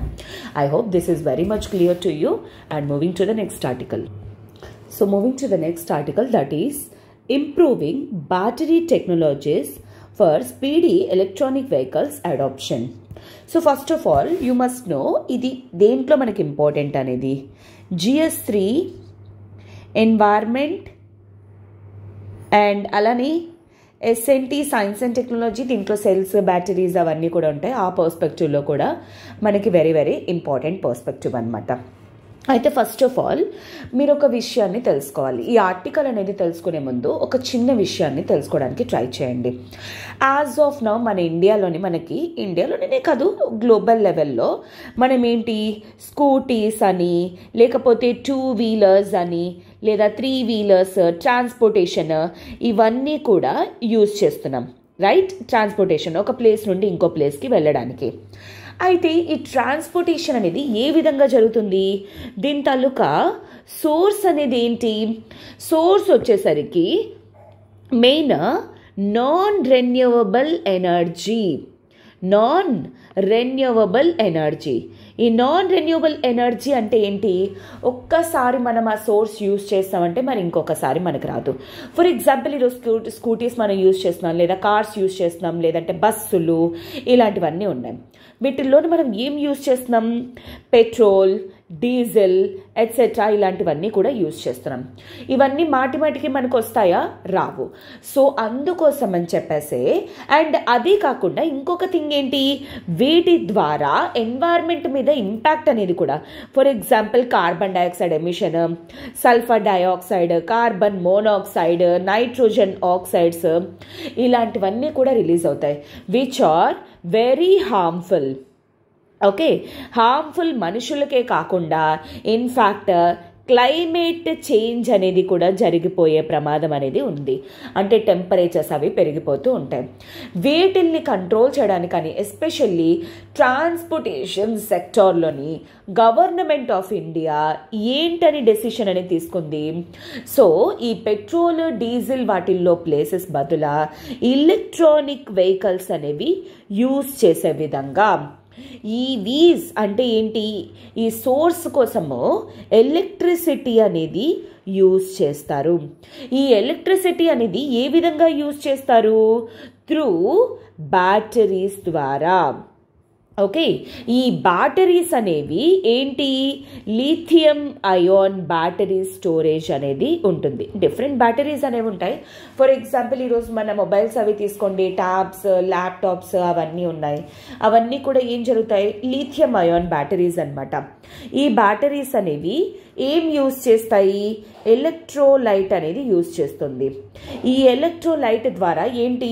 I hope this is very much clear to you. And moving to the next article. So moving to the next article, that is improving battery technologies for speedy electronic vehicles adoption. So first of all you must know ఇది దేంట్లో మనకి important అనేది. GS3 environment and అలానే SNT science and technology, దీంట్లో cells, batteries అవన్నీ కూడా ఉంటాయి. ఆ పర్స్పెక్టివ్లో కూడా మనకి వెరీ వెరీ ఇంపార్టెంట్ పర్స్పెక్టివ్ అనమాట. అయితే ఫస్ట్ ఆఫ్ ఆల్ మీరు ఒక విషయాన్ని తెలుసుకోవాలి. ఈ ఆర్టికల్ అనేది తెలుసుకునే ముందు ఒక చిన్న విషయాన్ని తెలుసుకోవడానికి ట్రై చేయండి. యాజ్ ఆఫ్ నౌ మన ఇండియాలోనే కాదు, గ్లోబల్ లెవెల్లో మనం ఏంటి స్కూటీస్ అని, లేకపోతే 2 వీలర్స్ అని, లేదా 3 వీలర్స్ ట్రాన్స్పోర్టేషన్ ఇవన్నీ కూడా యూజ్ చేస్తున్నాం. రైట్, ట్రాన్స్పోర్టేషన్ ఒక ప్లేస్ నుండి ఇంకో ప్లేస్కి వెళ్ళడానికి. అయితే ఈ ట్రాన్స్పోర్టేషన్ అనేది ఏ విధంగా జరుగుతుంది, దీని తాలూకా సోర్స్ అనేది ఏంటి? సోర్స్ వచ్చేసరికి మెయిన్ నాన్ రెన్యూవబుల్ ఎనర్జీ. ఈ నాన్ రెన్యూవబుల్ ఎనర్జీ అంటే ఏంటి? ఒక్కసారి మనం ఆ సోర్స్ యూజ్ చేస్తామంటే మరి ఇంకొకసారి మనకు రాదు. ఫర్ ఎగ్జాంపుల్ ఈరోజు స్కూటీస్ మనం యూజ్ చేస్తున్నాం, లేదా కార్స్ యూజ్ చేస్తున్నాం, లేదంటే బస్సులు ఇలాంటివన్నీ ఉన్నాయి. వీటిల్లో మనం ఏం యూజ్ చేస్తున్నాం? పెట్రోల్, డీజిల్ ఎట్సెట్రా ఇలాంటివన్నీ కూడా యూజ్ చేస్తున్నాం. ఇవన్నీ మాటికి మనకు వస్తాయా? రావు. సో అందుకోసం అని చెప్పేసి, అండ్ అదే కాకుండా ఇంకొక థింగ్ ఏంటి, వీటి ద్వారా ఎన్వైర్న్మెంట్ మీద ఇంపాక్ట్ అనేది కూడా. For example carbon dioxide emission, sulphur dioxide, carbon monoxide, nitrogen oxides ఇలాంటివన్నీ కూడా రిలీజ్ అవుతాయి, which are very harmful. Okay, harmful మనుషులకే కాకుండా ఇన్ఫ్యాక్ట్ క్లైమేట్ చేంజ్ అనేది కూడా జరిగిపోయే ప్రమాదం అనేది ఉంది. అంటే టెంపరేచర్స్ అవి పెరిగిపోతూ ఉంటాయి. వీటిల్ని కంట్రోల్ చేయడానికి కానీ ఎస్పెషల్లీ ట్రాన్స్పోర్టేషన్ సెక్టార్లోని గవర్నమెంట్ ఆఫ్ ఇండియా ఏంటని డెసిషన్ అనేది తీసుకుంది. సో ఈ పెట్రోల్ డీజిల్ వాటిల్లో ప్లేసెస్ బదులా ఎలక్ట్రానిక్ వెహికల్స్ అనేవి యూజ్ చేసే విధంగా ఈవీస్ అంటే ఏంటి, ఈ సోర్స్ కోసము ఎలక్ట్రిసిటీ అనేది యూజ్ చేస్తారు. ఈ ఎలక్ట్రిసిటీ అనేది ఏ విధంగా యూజ్ చేస్తారు? త్రూ బ్యాటరీస్ ద్వారా. ఓకే, ఈ బ్యాటరీస్ అనేవి ఏంటి, లిథియం అయాన్ బ్యాటరీ స్టోరేజ్ అనేది ఉంటుంది. డిఫరెంట్ బ్యాటరీస్ అనేవి ఉంటాయి. ఫర్ ఎగ్జాంపుల్ ఈరోజు మన మొబైల్స్ అవి తీసుకోండి, ట్యాబ్స్, ల్యాప్టాప్స్ అవన్నీ ఉన్నాయి. అవన్నీ కూడా ఏం జరుగుతాయి, లిథియం అయాన్ బ్యాటరీస్ అనమాట. ఈ బ్యాటరీస్ అనేవి ఏం యూజ్ చేస్తాయి, ఎలక్ట్రోలైట్ అనేది యూజ్ చేస్తుంది. ఈ ఎలక్ట్రోలైట్ ద్వారా ఏంటి,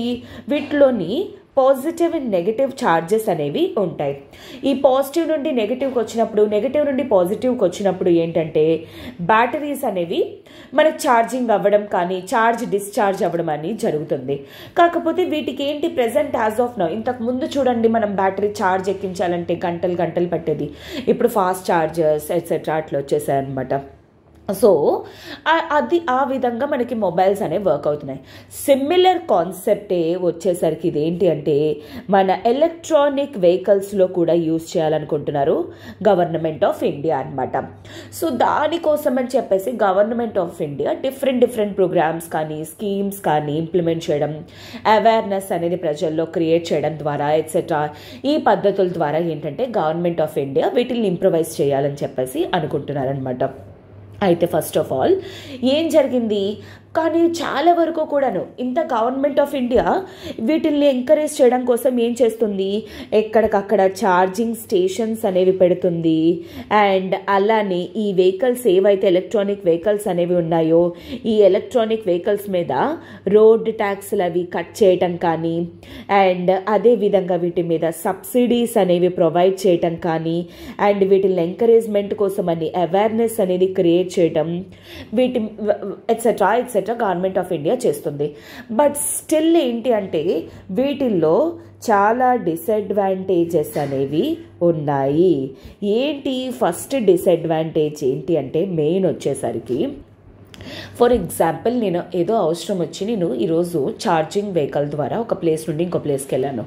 వీటిలోని పాజిటివ్ అండ్ నెగిటివ్ ఛార్జెస్ అనేవి ఉంటాయి. ఈ పాజిటివ్ నుండి నెగిటివ్కి వచ్చినప్పుడు, నెగిటివ్ నుండి పాజిటివ్కి వచ్చినప్పుడు ఏంటంటే బ్యాటరీస్ అనేవి మనకు ఛార్జింగ్ అవ్వడం కానీ ఛార్జ్ డిశ్చార్జ్ అవ్వడం అని జరుగుతుంది. కాకపోతే వీటికి ఏంటి ప్రెజెంట్ యాజ్ ఆఫ్ నౌ, ఇంతకు ముందు చూడండి మనం బ్యాటరీ ఛార్జ్ ఎక్కించాలంటే గంటలు గంటలు పట్టేది. ఇప్పుడు ఫాస్ట్ ఛార్జర్స్ ఎట్సెట్రా అట్లా వచ్చేసాయి అనమాట. సో అది ఆ విధంగా మనకి మొబైల్స్ అనేవి వర్క్ అవుతున్నాయి. సిమిలర్ కాన్సెప్టే వచ్చేసరికి ఇదేంటి అంటే మన ఎలక్ట్రానిక్ వెహికల్స్లో కూడా యూజ్ చేయాలనుకుంటున్నారు గవర్నమెంట్ ఆఫ్ ఇండియా అనమాట. సో దానికోసం అని చెప్పేసి government of India different programs కానీ స్కీమ్స్ కానీ ఇంప్లిమెంట్ చేయడం, అవేర్నెస్ అనేది ప్రజల్లో క్రియేట్ చేయడం ద్వారా ఎట్సెట్రా ఈ పద్ధతుల ద్వారా ఏంటంటే గవర్నమెంట్ ఆఫ్ ఇండియా వీటిని ఇంప్రూవైజ్ చేయాలని చెప్పేసి అనుకుంటున్నారనమాట. అయితే ఫస్ట్ ఆఫ్ ఆల్ ఏం జరిగింది, కానీ చాలా వరకు కూడాను ఇంత గవర్నమెంట్ ఆఫ్ ఇండియా వీటిల్ని ఎంకరేజ్ చేయడం కోసం ఏం చేస్తుంది, ఎక్కడికక్కడ ఛార్జింగ్ స్టేషన్స్ అనేవి పెడుతుంది. అండ్ అలానే ఈ వెహికల్స్ ఏవైతే ఎలక్ట్రానిక్ వెహికల్స్ అనేవి ఉన్నాయో ఈ ఎలక్ట్రానిక్ వెహికల్స్ మీద రోడ్ ట్యాక్స్లు అవి కట్ చేయటం కానీ, అండ్ అదేవిధంగా వీటి మీద సబ్సిడీస్ అనేవి ప్రొవైడ్ చేయటం కానీ, అండ్ వీటిని ఎంకరేజ్మెంట్ కోసం అని అవేర్నెస్ అనేది క్రియేట్ చేయటం, వీటి ఎట్సెట్రా గవర్నమెంట్ ఆఫ్ ఇండియా చేస్తుంది. బట్ స్టిల్ ఏంటి అంటే వీటిల్లో చాలా డిసడ్వాంటేజెస్ అనేవి ఉన్నాయి. ఏంటి ఫస్ట్ డిసడ్వాంటేజ్ ఏంటి అంటే మెయిన్ వచ్చేసరికి, ఫర్ ఎగ్జాంపుల్ నేను ఏదో అవసరం వచ్చి నేను ఈరోజు ఛార్జింగ్ వెహికల్ ద్వారా ఒక ప్లేస్ నుండి ఇంకో ప్లేస్కి వెళ్ళాను,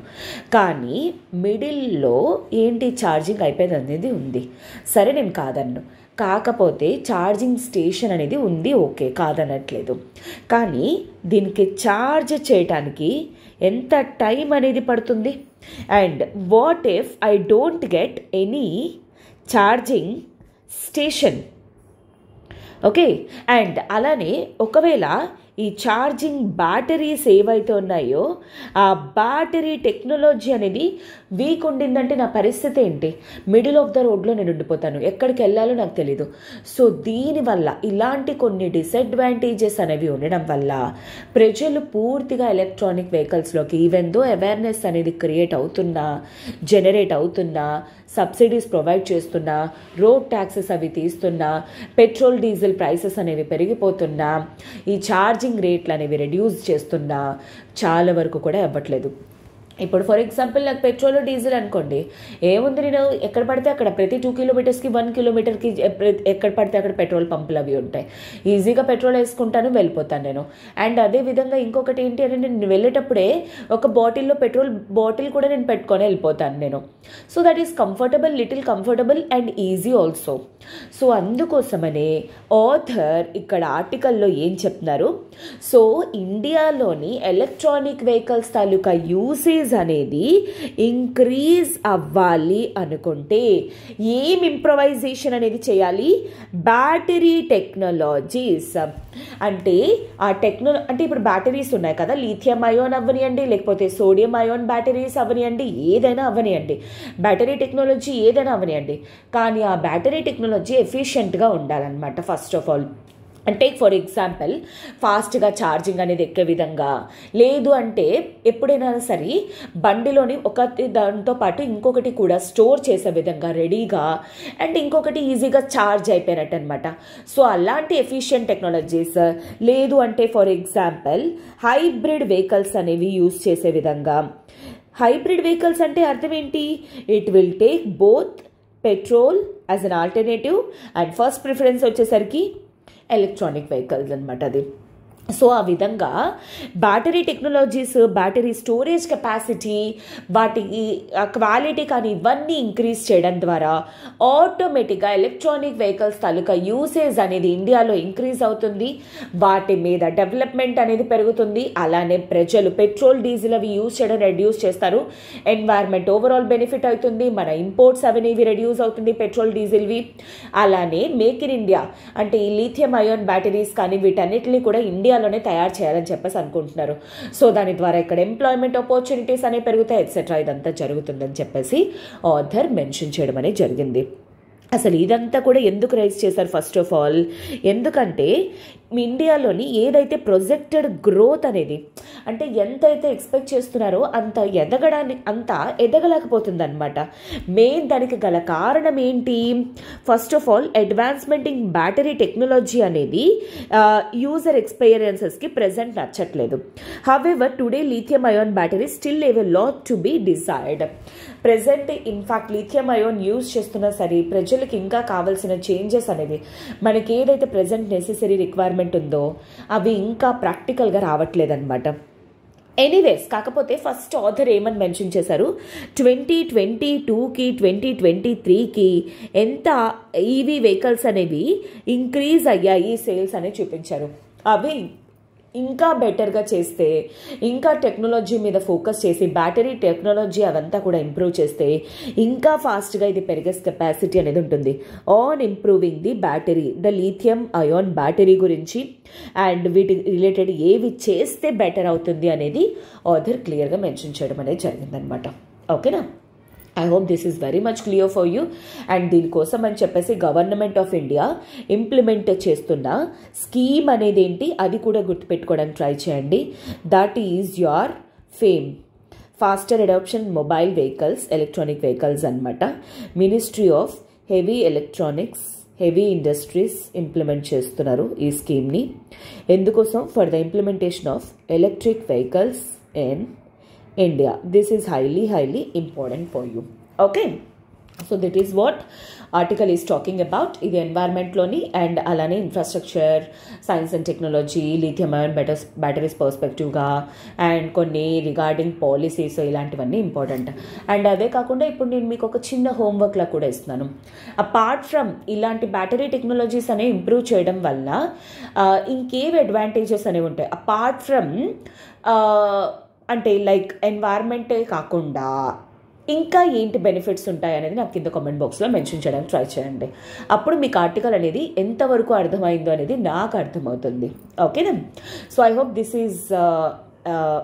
కానీ మిడిల్లో ఏంటి ఛార్జింగ్ అయిపోయింది అనేది ఉంది. సరే నేను కాదన్ను, కాకపోతే ఛార్జింగ్ స్టేషన్ అనేది ఉంది, ఓకే కాదనట్లేదు. కానీ దీనికి ఛార్జ్ చేయటానికి ఎంత టైం అనేది పడుతుంది. And what if I don't get any charging station? Okay, and అలానే ఒకవేళ ఈ ఛార్జింగ్ బ్యాటరీస్ ఏవైతే ఉన్నాయో ఆ బ్యాటరీ టెక్నాలజీ అనేది వీక్ ఉండిందంటే నా పరిస్థితి ఏంటి, మిడిల్ ఆఫ్ ద రోడ్లో నేను ఉండిపోతాను, ఎక్కడికి వెళ్ళాలో నాకు తెలీదు. సో దీనివల్ల ఇలాంటి కొన్ని డిసడ్వాంటేజెస్ అనేవి ఉండడం వల్ల ప్రజలు పూర్తిగా ఎలక్ట్రానిక్ వెహికల్స్లోకి, ఈవెన్ దో అవేర్నెస్ అనేది క్రియేట్ అవుతున్నా, జనరేట్ అవుతున్నా, సబ్సిడీస్ ప్రొవైడ్ చేస్తున్నా, రోడ్ ట్యాక్సెస్ అవి తీస్తున్నా, పెట్రోల్ డీజిల్ ప్రైసెస్ అనేవి పెరిగిపోతున్నా, ఈ ఛార్జింగ్ రేట్లు అనేవి రెడ్యూస్ చేస్తున్నా చాలా వరకు కూడా అవ్వట్లేదు. ఇప్పుడు ఫర్ ఎగ్జాంపుల్ నాకు పెట్రోల్ డీజిల్ అనుకోండి, ఏముంది, నేను ఎక్కడ పడితే అక్కడ ప్రతి 2 కిలోమీటర్స్కి 1 కిలోమీటర్కి ఎక్కడ పడితే అక్కడ పెట్రోల్ పంపులు అవి ఉంటాయి, ఈజీగా పెట్రోల్ వేసుకుంటాను వెళ్ళిపోతాను నేను. అండ్ అదేవిధంగా ఇంకొకటి ఏంటి అంటే నేను వెళ్ళేటప్పుడే ఒక బాటిల్లో పెట్రోల్ బాటిల్ కూడా నేను పెట్టుకొని వెళ్ళిపోతాను నేను. So that is comfortable, little comfortable and easy also. So అందుకోసమనే ఆథర్ ఇక్కడ ఆర్టికల్లో ఏం చెప్తున్నారు, సో ఇండియాలోని ఎలక్ట్రానిక్ వెహికల్స్ తాలూకా యూసేజ్ అనేది ఇంక్రీజ్ అవ్వాలి అనుకుంటే ఏం ఇంప్రొవైజేషన్ అనేది చేయాలి, బ్యాటరీ టెక్నాలజీస్. అంటే ఆ అంటే ఇప్పుడు బ్యాటరీస్ ఉన్నాయి కదా, లిథియం అయాన్ అవ్వనియండి, లేకపోతే సోడియం అయాన్ బ్యాటరీస్ అవ్వనియండి, ఏదైనా అవ్వనియండి, బ్యాటరీ టెక్నాలజీ ఏదైనా అవ్వనియండి, కానీ ఆ బ్యాటరీ టెక్నాలజీ ఎఫిషియెంట్గా ఉండాలన్నమాట ఫస్ట్ ఆఫ్ ఆల్. అంటే ఫర్ ఎగ్జాంపుల్ ఫాస్ట్గా ఛార్జింగ్ అనేది ఎక్కే విధంగా, లేదు అంటే ఎప్పుడైనా సరే బండిలోని ఒకటి దాంతో పాటు ఇంకొకటి కూడా స్టోర్ చేసే విధంగా రెడీగా, అండ్ ఇంకొకటి ఈజీగా ఛార్జ్ అయిపోయినట్టు అనమాట. సో అలాంటి ఎఫిషియెంట్ టెక్నాలజీస్, లేదు అంటే ఫర్ ఎగ్జాంపుల్ హైబ్రిడ్ వెహికల్స్ అనేవి యూజ్ చేసే విధంగా. హైబ్రిడ్ వెహికల్స్ అంటే అర్థం ఏంటి? It will take both petrol as an alternative and first preference వచ్చేసరికి ఎలక్ట్రానిక్ వెహికల్స్ అనమాట అది. సో ఆ విధంగా battery technologies, battery storage capacity, వాటి క్వాలిటీ కానీ ఇవన్నీ ఇంక్రీజ్ చేయడం ద్వారా ఆటోమేటిక్గా ఎలక్ట్రానిక్ వెహికల్స్ తాలూకా యూసేజ్ అనేది ఇండియాలో ఇంక్రీజ్ అవుతుంది. వాటి మీద డెవలప్మెంట్ అనేది పెరుగుతుంది. అలానే ప్రజలు పెట్రోల్, డీజిల్ అవి యూజ్ చేయడం రెడ్యూస్ చేస్తారు. ఎన్వైర్న్మెంట్ ఓవరాల్ బెనిఫిట్ అవుతుంది. మన ఇంపోర్ట్స్ అవన్నీ రెడ్యూస్ అవుతుంది పెట్రోల్, డీజిల్వి. అలానే మేక్ ఇన్ ఇండియా అంటే ఈ లిథియం అయాన్ బ్యాటరీస్ కానీ వీటన్నిటిని కూడా ఇండియాలోనే తయారు చేయాలని చెప్పేసి అనుకుంటున్నారు. సో దాని ద్వారా ఇక్కడ ఎంప్లాయ్మెంట్ ఆపర్చునిటీస్ అనేవి పెరుగుతాయి, ఎట్సెట్రా. ఇదంతా జరుగుతుందని చెప్పేసి ఆథర్ మెన్షన్ చేయడం అనేది జరిగింది. అసలు ఇదంతా కూడా ఎందుకు రైజ్ చేశారు? ఫస్ట్ ఆఫ్ ఆల్ ఎందుకంటే ఇండియాలోని ఏదైతే ప్రొజెక్టెడ్ గ్రోత్ అనేది, అంటే ఎంతైతే ఎక్స్పెక్ట్ చేస్తున్నారో అంత ఎదగలేకపోతుంది అనమాట. మెయిన్ దానికి గల కారణం ఏంటి? First of all advancement in battery technology అనేది యూజర్ ఎక్స్పీరియన్సెస్కి ప్రెజెంట్ నచ్చట్లేదు. However today lithium ion battery still have a lot to be desired. Present in fact lithium ion use చేస్తున్నా సరే ప్రజలకి ఇంకా కావాల్సిన చేంజెస్ అనేది, మనకి ఏదైతే ప్రెజెంట్ నెసెసరీ రిక్వైర్మెంట్ ఉందో అవి ఇంకా ప్రాక్టికల్గా రావట్లేదన్నమాట. ఎనీవేస్, కాకపోతే ఫస్ట్ ఆథర్ ఏమని మెన్షన్ చేశారు? 2022కి 2023కి ఎంత ఈవీ వెహికల్స్ అనేవి ఇంక్రీజ్ అయ్యాయి సేల్స్ అనేవి చూపించారు. అవి ఇంకా బెటర్గా చేస్తే, ఇంకా టెక్నాలజీ మీద ఫోకస్ చేసి బ్యాటరీ టెక్నాలజీ అవంతా కూడా ఇంప్రూవ్ చేస్తే ఇంకా ఫాస్ట్గా ఇది పెరిగే కెపాసిటీ అనేది ఉంటుంది. On improving the battery, the lithium ion battery గురించి అండ్ వీటి రిలేటెడ్ ఏవి చేస్తే బెటర్ అవుతుంది అనేది ఆథర్ క్లియర్గా మెన్షన్ చేయడం అనేది జరిగిందనమాట. ఓకేనా? I hope this is very much clear for you. And దీనికోసం అని చెప్పేసి గవర్నమెంట్ ఆఫ్ ఇండియా ఇంప్లిమెంట్ చేస్తున్న స్కీమ్ అనేది ఏంటి అది కూడా గుర్తుపెట్టుకోవడానికి ట్రై చేయండి. That is your FAME faster adoption mobile vehicles, electronic vehicles అనమాట. Ministry of heavy electronics, heavy industries implement చేస్తున్నారు ఈ స్కీమ్ని. ఎందుకోసం? For the implementation of electric vehicles in India. This is highly important for you. Okay, so that is what article is talking about. ఇది ఎన్వైర్న్మెంట్లోని and అలానే infrastructure, science and technology, lithium ion batteries పర్స్పెక్టివ్గా and కొన్ని regarding policies ఇలాంటివన్నీ important. And అదే కాకుండా ఇప్పుడు నేను మీకు ఒక చిన్న హోంవర్క్లా కూడా ఇస్తున్నాను. అపార్ట్ ఫ్రమ్ ఇలాంటి బ్యాటరీ టెక్నాలజీస్ అనేవి ఇంప్రూవ్ చేయడం వల్ల ఇంకేవి అడ్వాంటేజెస్ అనేవి ఉంటాయి? అపార్ట్ ఫ్రమ్ అంటే లైక్ ఎన్వైర్న్మెంటే కాకుండా ఇంకా ఏంటి బెనిఫిట్స్ ఉంటాయి అనేది నాకు కింద కామెంట్ బాక్స్లో మెన్షన్ చేయడానికి ట్రై చేయండి. అప్పుడు మీకు ఆర్టికల్ అనేది ఎంతవరకు అర్థమైందో అనేది నాకు అర్థమవుతుంది. ఓకేనా? So I hope this is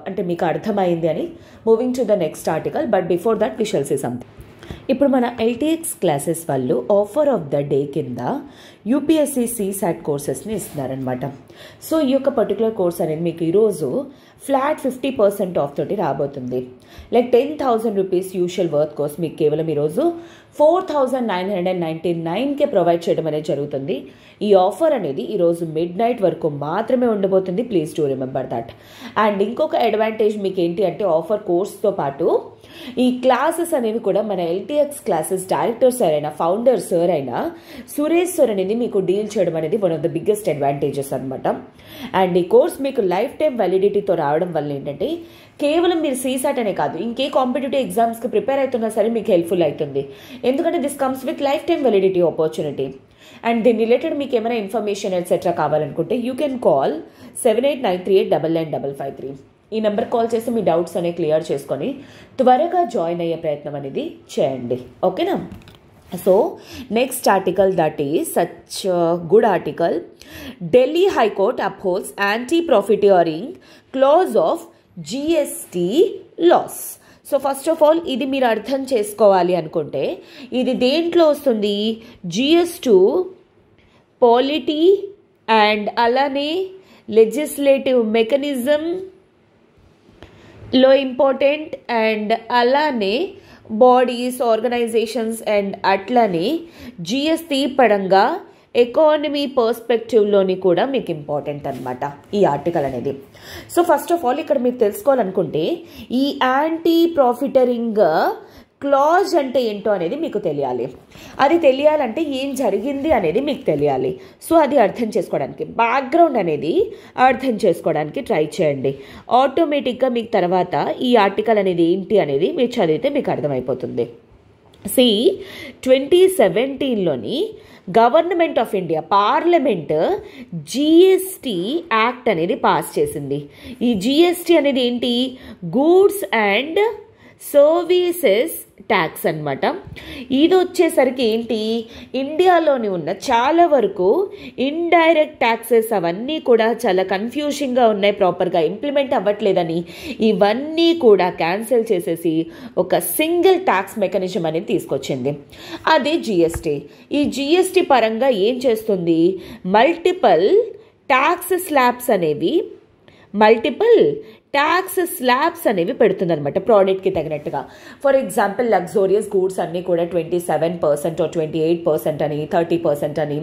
అంటే మీకు అర్థమైంది అని. Moving to the next article, but before that we shall see something. ఇప్పుడు మన ఎల్టీఎక్స్ క్లాసెస్ వాళ్ళు ఆఫర్ ఆఫ్ ద డే కింద యూపీఎస్సీ సీసాట్ కోర్సెస్ని ఇస్తున్నారనమాట. సో ఈ యొక్క పర్టికులర్ కోర్స్ అనేది మీకు ఈరోజు ఫ్లాట్ 50% ఆఫ్ తోటి రాబోతుంది. Like 10,000 rupees usual worth course మీకు కేవలం ఈరోజు 4,999కే ప్రొవైడ్ చేయడం అనేది జరుగుతుంది. ఈ ఆఫర్ అనేది ఈరోజు మిడ్-నైట్ వరకు మాత్రమే ఉండబోతుంది. Please do remember that. And ఇంకొక అడ్వాంటేజ్ మీకు ఏంటి అంటే ఆఫర్ కోర్స్తో పాటు ఈ క్లాసెస్ అనేవి కూడా మన ఎల్టీఎక్స్ క్లాసెస్ డైరెక్టర్ సార్ అయినా ఫౌండర్ సార్ అయినా సురేష్ సార్ అనేది మీకు డీల్ చేయడం అనేది one of the biggest advantages అనమాట. అండ్ ఈ కోర్స్ మీకు లైఫ్ టైం వ్యాలిడిటీతో రావడం వల్ల ఏంటంటే కేవలం మీరు సీసాట్ అనే కాదు, ఇంకే కాంపిటేటివ్ ఎగ్జామ్స్కి ప్రిపేర్ అవుతున్నా సరే మీకు హెల్ప్ఫుల్ అవుతుంది. ఎందుకంటే this comes with life time validity opportunity. And దీని రిలేటెడ్ మీకు ఏమైనా ఇన్ఫర్మేషన్ ఎట్సెట్రా కావాలనుకుంటే యూ కెన్ కాల్ 7893899553. ఈ నెంబర్ కాల్ చేసి మీ డౌట్స్ అనేవి క్లియర్ చేసుకొని త్వరగా జాయిన్ అయ్యే ప్రయత్నం అనేది చేయండి. ఓకేనా? So next article, that is such good article. Delhi high court upholds anti profiteering clause of GST laws. So first of all ఇది మీరు అర్థం చేసుకోవాలి అనుకుంటే ఇది దేంట్లో వస్తుంది? GS2 పాలిటీ అండ్ అలానే లెజిస్లేటివ్ మెకానిజంలో ఇంపార్టెంట్, అండ్ అలానే బాడీస్, ఆర్గనైజేషన్స్ అండ్ అట్లనే జిఎస్టీ పరంగా ఎకానమీ పర్స్పెక్టివ్లోని కూడా మీకు ఇంపార్టెంట్ అనమాట ఈ ఆర్టికల్ అనేది. సో ఫస్ట్ ఆఫ్ ఆల్ ఇక్కడ మీరు తెలుసుకోవాలనుకుంటే ఈ యాంటీ ప్రాఫిటరింగ్ క్లాజ్ అంటే ఏంటో అనేది మీకు తెలియాలి. అది తెలియాలంటే ఏం జరిగింది అనేది మీకు తెలియాలి. సో అది అర్థం చేసుకోవడానికి, బ్యాక్గ్రౌండ్ అనేది అర్థం చేసుకోవడానికి ట్రై చేయండి. ఆటోమేటిక్గా మీకు తర్వాత ఈ ఆర్టికల్ అనేది ఏంటి అనేది మీరు చదివితే మీకు అర్థమైపోతుంది. 2017లోని government of India parliament GST act అనేది పాస్ చేసింది. ఈ జిఎస్టీ అనేది ఏంటి? గూడ్స్ అండ్ సర్వీసెస్ ట్యాక్స్ అనమాట. ఇది వచ్చేసరికి ఏంటి, ఇండియాలోని ఉన్న చాలా వరకు ఇండైరెక్ట్ ట్యాక్సెస్ అవన్నీ కూడా చాలా కన్ఫ్యూజింగ్గా ఉన్నాయి, ప్రాపర్గా ఇంప్లిమెంట్ అవ్వట్లేదని ఇవన్నీ కూడా క్యాన్సిల్ చేసేసి ఒక సింగిల్ ట్యాక్స్ మెకానిజం అనేది తీసుకొచ్చింది. అది జిఎస్టీ. ఈ జిఎస్టీ పరంగా ఏం చేస్తుంది, మల్టిపుల్ ట్యాక్స్ స్లాబ్స్ అనేవి పెడుతుంది అనమాట ప్రోడక్ట్కి తగినట్టుగా. ఫర్ ఎగ్జాంపుల్ లగ్జోరియస్ గూడ్స్ అన్నీ కూడా 27% 28% అని 30% అని,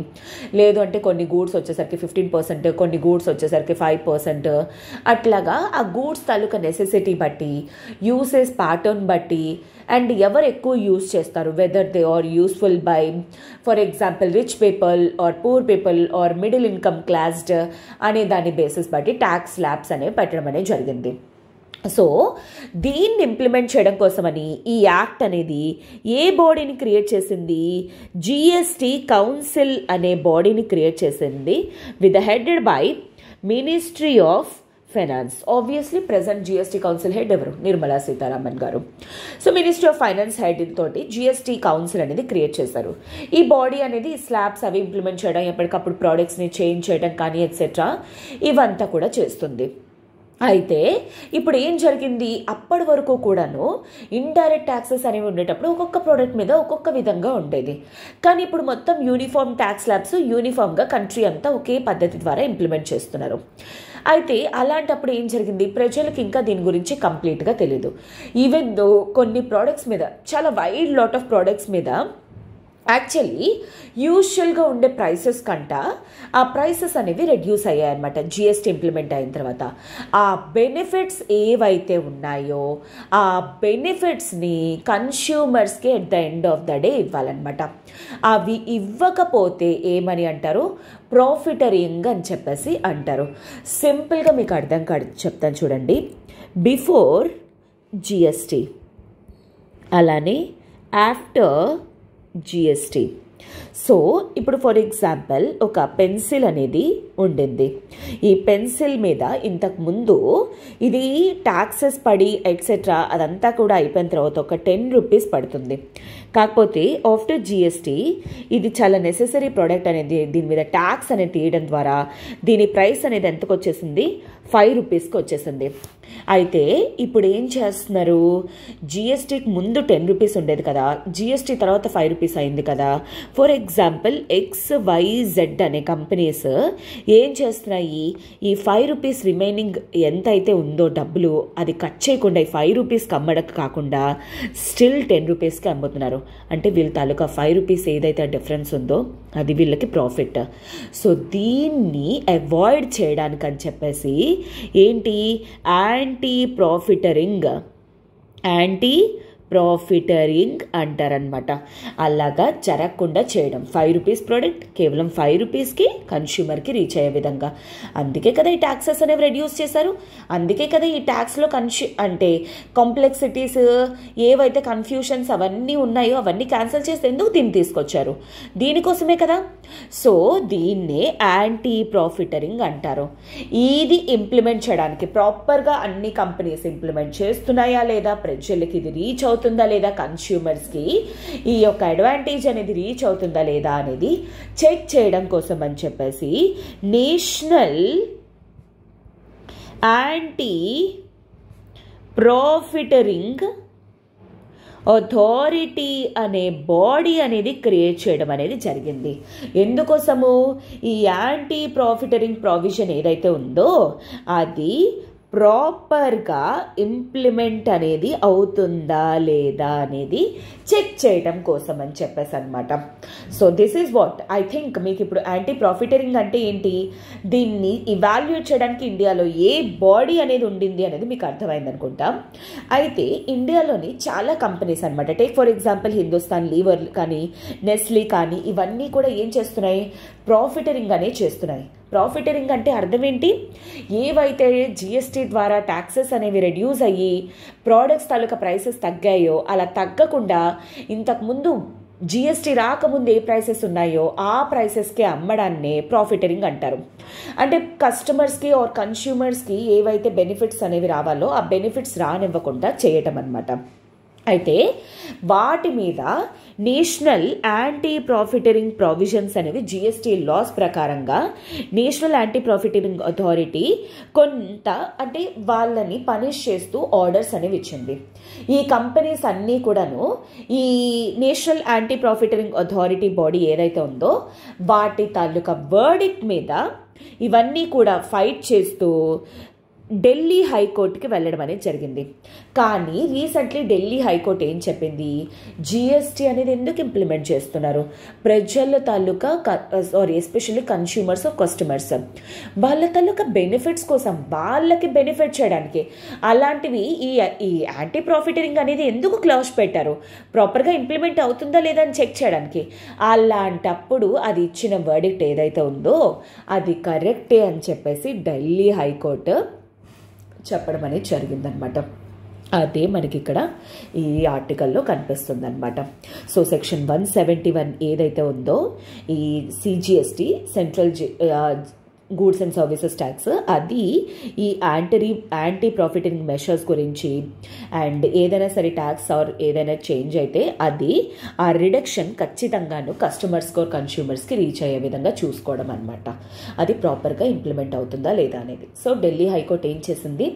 లేదు అంటే కొన్ని గూడ్స్ వచ్చేసరికి 15%, కొన్ని గూడ్స్ వచ్చేసరికి 5%, అట్లాగా ఆ గూడ్స్ తాలూకా నెసెసిటీ బట్టి, యూసేజ్ ప్యాటర్న్ బట్టి, అండ్ ఎవరు ఎక్కువ యూజ్ చేస్తారు, whether they are useful by for example rich people or poor people or middle income classed అనే దాని బేసిస్ బట్టి ట్యాక్స్ స్లాబ్స్ అనేవి పెట్టడం అనేది జరిగింది. సో దీన్ని ఇంప్లిమెంట్ చేయడం కోసమని ఈ యాక్ట్ అనేది ఏ బాడీని క్రియేట్ చేసింది, జిఎస్టీ కౌన్సిల్ అనే బాడీని క్రియేట్ చేసింది, with headed by ministry of finance. Obviously present GST council head ఎవరు, నిర్మలా సీతారామన్ గారు. So ministry of finance head తోటి జిఎస్టీ కౌన్సిల్ అనేది క్రియేట్ చేశారు. ఈ బాడీ అనేది స్లాబ్స్ అవి ఇంప్లిమెంట్ చేయడం, ఎప్పటికప్పుడు ప్రోడక్ట్స్ని చేంజ్ చేయడం కానీ ఎట్సెట్రా ఇవంతా కూడా చేస్తుంది. అయితే ఇప్పుడు ఏం జరిగింది, అప్పటి వరకు కూడాను ఇండైరెక్ట్ ట్యాక్సెస్ అనేవి ఉండేటప్పుడు ఒక్కొక్క ప్రోడక్ట్ మీద ఒక్కొక్క విధంగా ఉండేది. కానీ ఇప్పుడు మొత్తం యూనిఫామ్ ట్యాక్స్ స్లాబ్స్ యూనిఫామ్గా కంట్రీ అంతా ఒకే పద్ధతి ద్వారా ఇంప్లిమెంట్ చేస్తున్నారు. అయితే అలాంటప్పుడు ఏం జరిగింది, ప్రజలకు ఇంకా దీని గురించి కంప్లీట్గా తెలీదు. ఈవెన్ దో కొన్ని ప్రోడక్ట్స్ మీద, చాలా వైడ్ లాట్ ఆఫ్ ప్రోడక్ట్స్ మీద యాక్చువల్లీ యూజువల్గా ఉండే ప్రైసెస్ కంట ఆ ప్రైసెస్ అనేవి రెడ్యూస్ అయ్యాయి అనమాట జిఎస్టీ ఇంప్లిమెంట్ అయిన తర్వాత. ఆ బెనిఫిట్స్ ఏవైతే ఉన్నాయో ఆ బెనిఫిట్స్ని కన్స్యూమర్స్కి at the end of the day ఇవ్వాలన్నమాట. అవి ఇవ్వకపోతే ఏమని అంటారు, ప్రాఫిటరింగ్ అని చెప్పేసి అంటారు. సింపుల్గా మీకు అర్థం చెప్తాను చూడండి. బిఫోర్ జిఎస్టీ అలానే ఆఫ్టర్ జిఎస్టీ. సో ఇప్పుడు ఫర్ ఎగ్జాంపుల్ ఒక పెన్సిల్ అనేది ఉండింది. ఈ పెన్సిల్ మీద ఇంతకుముందు ఇది ట్యాక్సెస్ పడి ఎట్సెట్రా అదంతా కూడా అయిపోయిన తర్వాత ఒక 10 రూపీస్ పడుతుంది. కాకపోతే ఆఫ్టర్ జిఎస్టీ ఇది చాలా నెసెసరీ ప్రోడక్ట్ అనేది దీని మీద ట్యాక్స్ అనేది తీయడం ద్వారా దీని ప్రైస్ అనేది ఎంతకు వచ్చేసింది, 5 రూపీస్కి వచ్చేసింది. అయితే ఇప్పుడు ఏం చేస్తున్నారు, జిఎస్టీకి ముందు 10 రూపీస్ ఉండేది కదా, జిఎస్టీ తర్వాత 5 రూపీస్ అయింది కదా. ఫర్ ఎగ్జాంపుల్ XYZ అనే కంపెనీస్ ఏం చేస్తున్నాయి, ఈ 5 రూపీస్ రిమైనింగ్ ఎంత అయితే ఉందో డబ్బులు అది కట్ చేయకుండా ఈ 5 రూపీస్కి అమ్మడం కాకుండా స్టిల్ 10 రూపీస్కి అమ్ముతున్నారు. అంటే వీళ్ళ తాలూకా 5 రూపీస్ ఏదైతే డిఫరెన్స్ ఉందో అది వీళ్ళకి ప్రాఫిట్. సో దీన్ని అవాయిడ్ చేయడానికి అని చెప్పేసి ఏంటి, యాంటీ ప్రాఫిటరింగ్ అంటారనమాట. అలాగా జరగకుండా చేయడం, 5 రూపీస్ ప్రోడక్ట్ కేవలం 5 రూపీస్కి కన్స్యూమర్కి రీచ్ అయ్యే విధంగా. అందుకే కదా ఈ ట్యాక్సెస్ అనేవి రెడ్యూస్ చేశారు. అందుకే కదా ఈ ట్యాక్స్లో అంటే కాంప్లెక్సిటీస్ ఏవైతే కన్ఫ్యూషన్స్ అవన్నీ ఉన్నాయో అవన్నీ క్యాన్సిల్ చేసి ఎందుకు దీన్ని తీసుకొచ్చారు, దీనికోసమే కదా. సో దీన్నే యాంటీ ప్రాఫిటరింగ్ అంటారు. ఇది ఇంప్లిమెంట్ చేయడానికి ప్రాపర్గా అన్ని కంపెనీస్ ఇంప్లిమెంట్ చేస్తున్నాయా లేదా, ప్రజలకి ఇది రీచ్ అవుతుందా లేదా, కన్స్యూమర్స్కి ఈ యొక్క అడ్వాంటేజ్ అనేది రీచ్ అవుతుందా లేదా అనేది చెక్ చేయడం కోసం అని చెప్పేసి నేషనల్ యాంటీ ప్రాఫిటరింగ్ అథారిటీ అనే బాడీ అనేది క్రియేట్ చేయడం అనేది జరిగింది. ఎందుకోసము? ఈ యాంటీ ప్రాఫిటరింగ్ ప్రావిజన్ ఏదైతే ఉందో అది ప్రాపర్గా ఇంప్లిమెంట్ అనేది అవుతుందా లేదా అనేది చెక్ చేయడం కోసం అని చెప్పేసి అనమాట. So this is what I think. మీకు ఇప్పుడు యాంటీ ప్రాఫిటరింగ్ అంటే ఏంటి, దీన్ని ఇవాల్యుయేట్ చేయడానికి ఇండియాలో ఏ బాడీ అనేది ఉండింది అనేది మీకు అర్థమైంది అనుకుంటా. అయితే ఇండియాలోని చాలా కంపెనీస్ అనమాట, take for example Hindustan Lever కానీ నెస్లీ కానీ ఇవన్నీ కూడా ఏం చేస్తున్నాయి, ప్రాఫిటరింగ్ అనే చేస్తున్నాయి. ప్రాఫిటరింగ్ అంటే అర్థం ఏంటి, ఏవైతే జిఎస్టీ ద్వారా ట్యాక్సెస్ అనేవి రెడ్యూస్ అయ్యి ప్రోడక్ట్స్ తాలూకా ప్రైసెస్ తగ్గాయో అలా తగ్గకుండా ఇంతకుముందు జిఎస్టీ రాకముందు ఏ ప్రైసెస్ ఉన్నాయో ఆ ప్రైసెస్కి అమ్మడాన్నే ప్రాఫిటరింగ్ అంటారు. అంటే కస్టమర్స్కి ఆర్ కన్స్యూమర్స్కి ఏవైతే బెనిఫిట్స్ అనేవి రావాలో ఆ బెనిఫిట్స్ రానివ్వకుండా చేయటం అనమాట. అయితే వాటి మీద నేషనల్ యాంటీ ప్రాఫిటరింగ్ ప్రావిజన్స్ అనేవి జిఎస్టీ లాస్ ప్రకారంగా నేషనల్ యాంటీ ప్రాఫిటరింగ్ అథారిటీ కొంత అంటే వాళ్ళని పనిష్ చేస్తూ ఆర్డర్స్ అనేవి ఇచ్చింది. ఈ కంపెనీస్ అన్నీ కూడాను ఈ national anti profiteering authority body ఏదైతే ఉందో వాటి తాలూకా వర్డిక్ట్ మీద ఇవన్నీ కూడా ఫైట్ చేస్తూ ఢిల్లీ హైకోర్టుకి వెళ్ళడం అనేది జరిగింది. కానీ రీసెంట్లీ ఢిల్లీ హైకోర్టు ఏం చెప్పింది, జిఎస్టీ అనేది ఎందుకు ఇంప్లిమెంట్ చేస్తున్నారు, ప్రజల తాలూకా ఎస్పెషల్లీ కన్స్యూమర్స్ కస్టమర్స్ వాళ్ళ తాలూకా బెనిఫిట్స్ కోసం, వాళ్ళకి బెనిఫిట్ చేయడానికి అలాంటివి ఈ యాంటీ ప్రాఫిటరింగ్ అనేది ఎందుకు క్లాస్ పెట్టారు, ప్రాపర్గా ఇంప్లిమెంట్ అవుతుందా లేదా అని చెక్ చేయడానికి. అలాంటప్పుడు అది ఇచ్చిన వర్డిక్ట్ ఏదైతే ఉందో అది కరెక్టే అని చెప్పేసి ఢిల్లీ హైకోర్టు చెప్పడం అనేది జరిగిందనమాట. అదే మనకి ఇక్కడ ఈ ఆర్టికల్లో కనిపిస్తుంది అనమాట. సో సెక్షన్ 171 ఏదైతే ఉందో ఈ CGST central goods and services tax అది ఈ యాంటీ ప్రాఫిటరింగ్ మెషర్స్ గురించి అండ్ ఏదైనా సరే ట్యాక్స్ ఆర్ ఏదైనా చేంజ్ అయితే అది ఆ రిడక్షన్ ఖచ్చితంగాను కస్టమర్స్కి ఆర్ కన్స్యూమర్స్కి రీచ్ అయ్యే విధంగా చూసుకోవడం అనమాట. అది ప్రాపర్గా ఇంప్లిమెంట్ అవుతుందా లేదా అనేది. సో ఢిల్లీ హైకోర్టు ఏం చేసింది,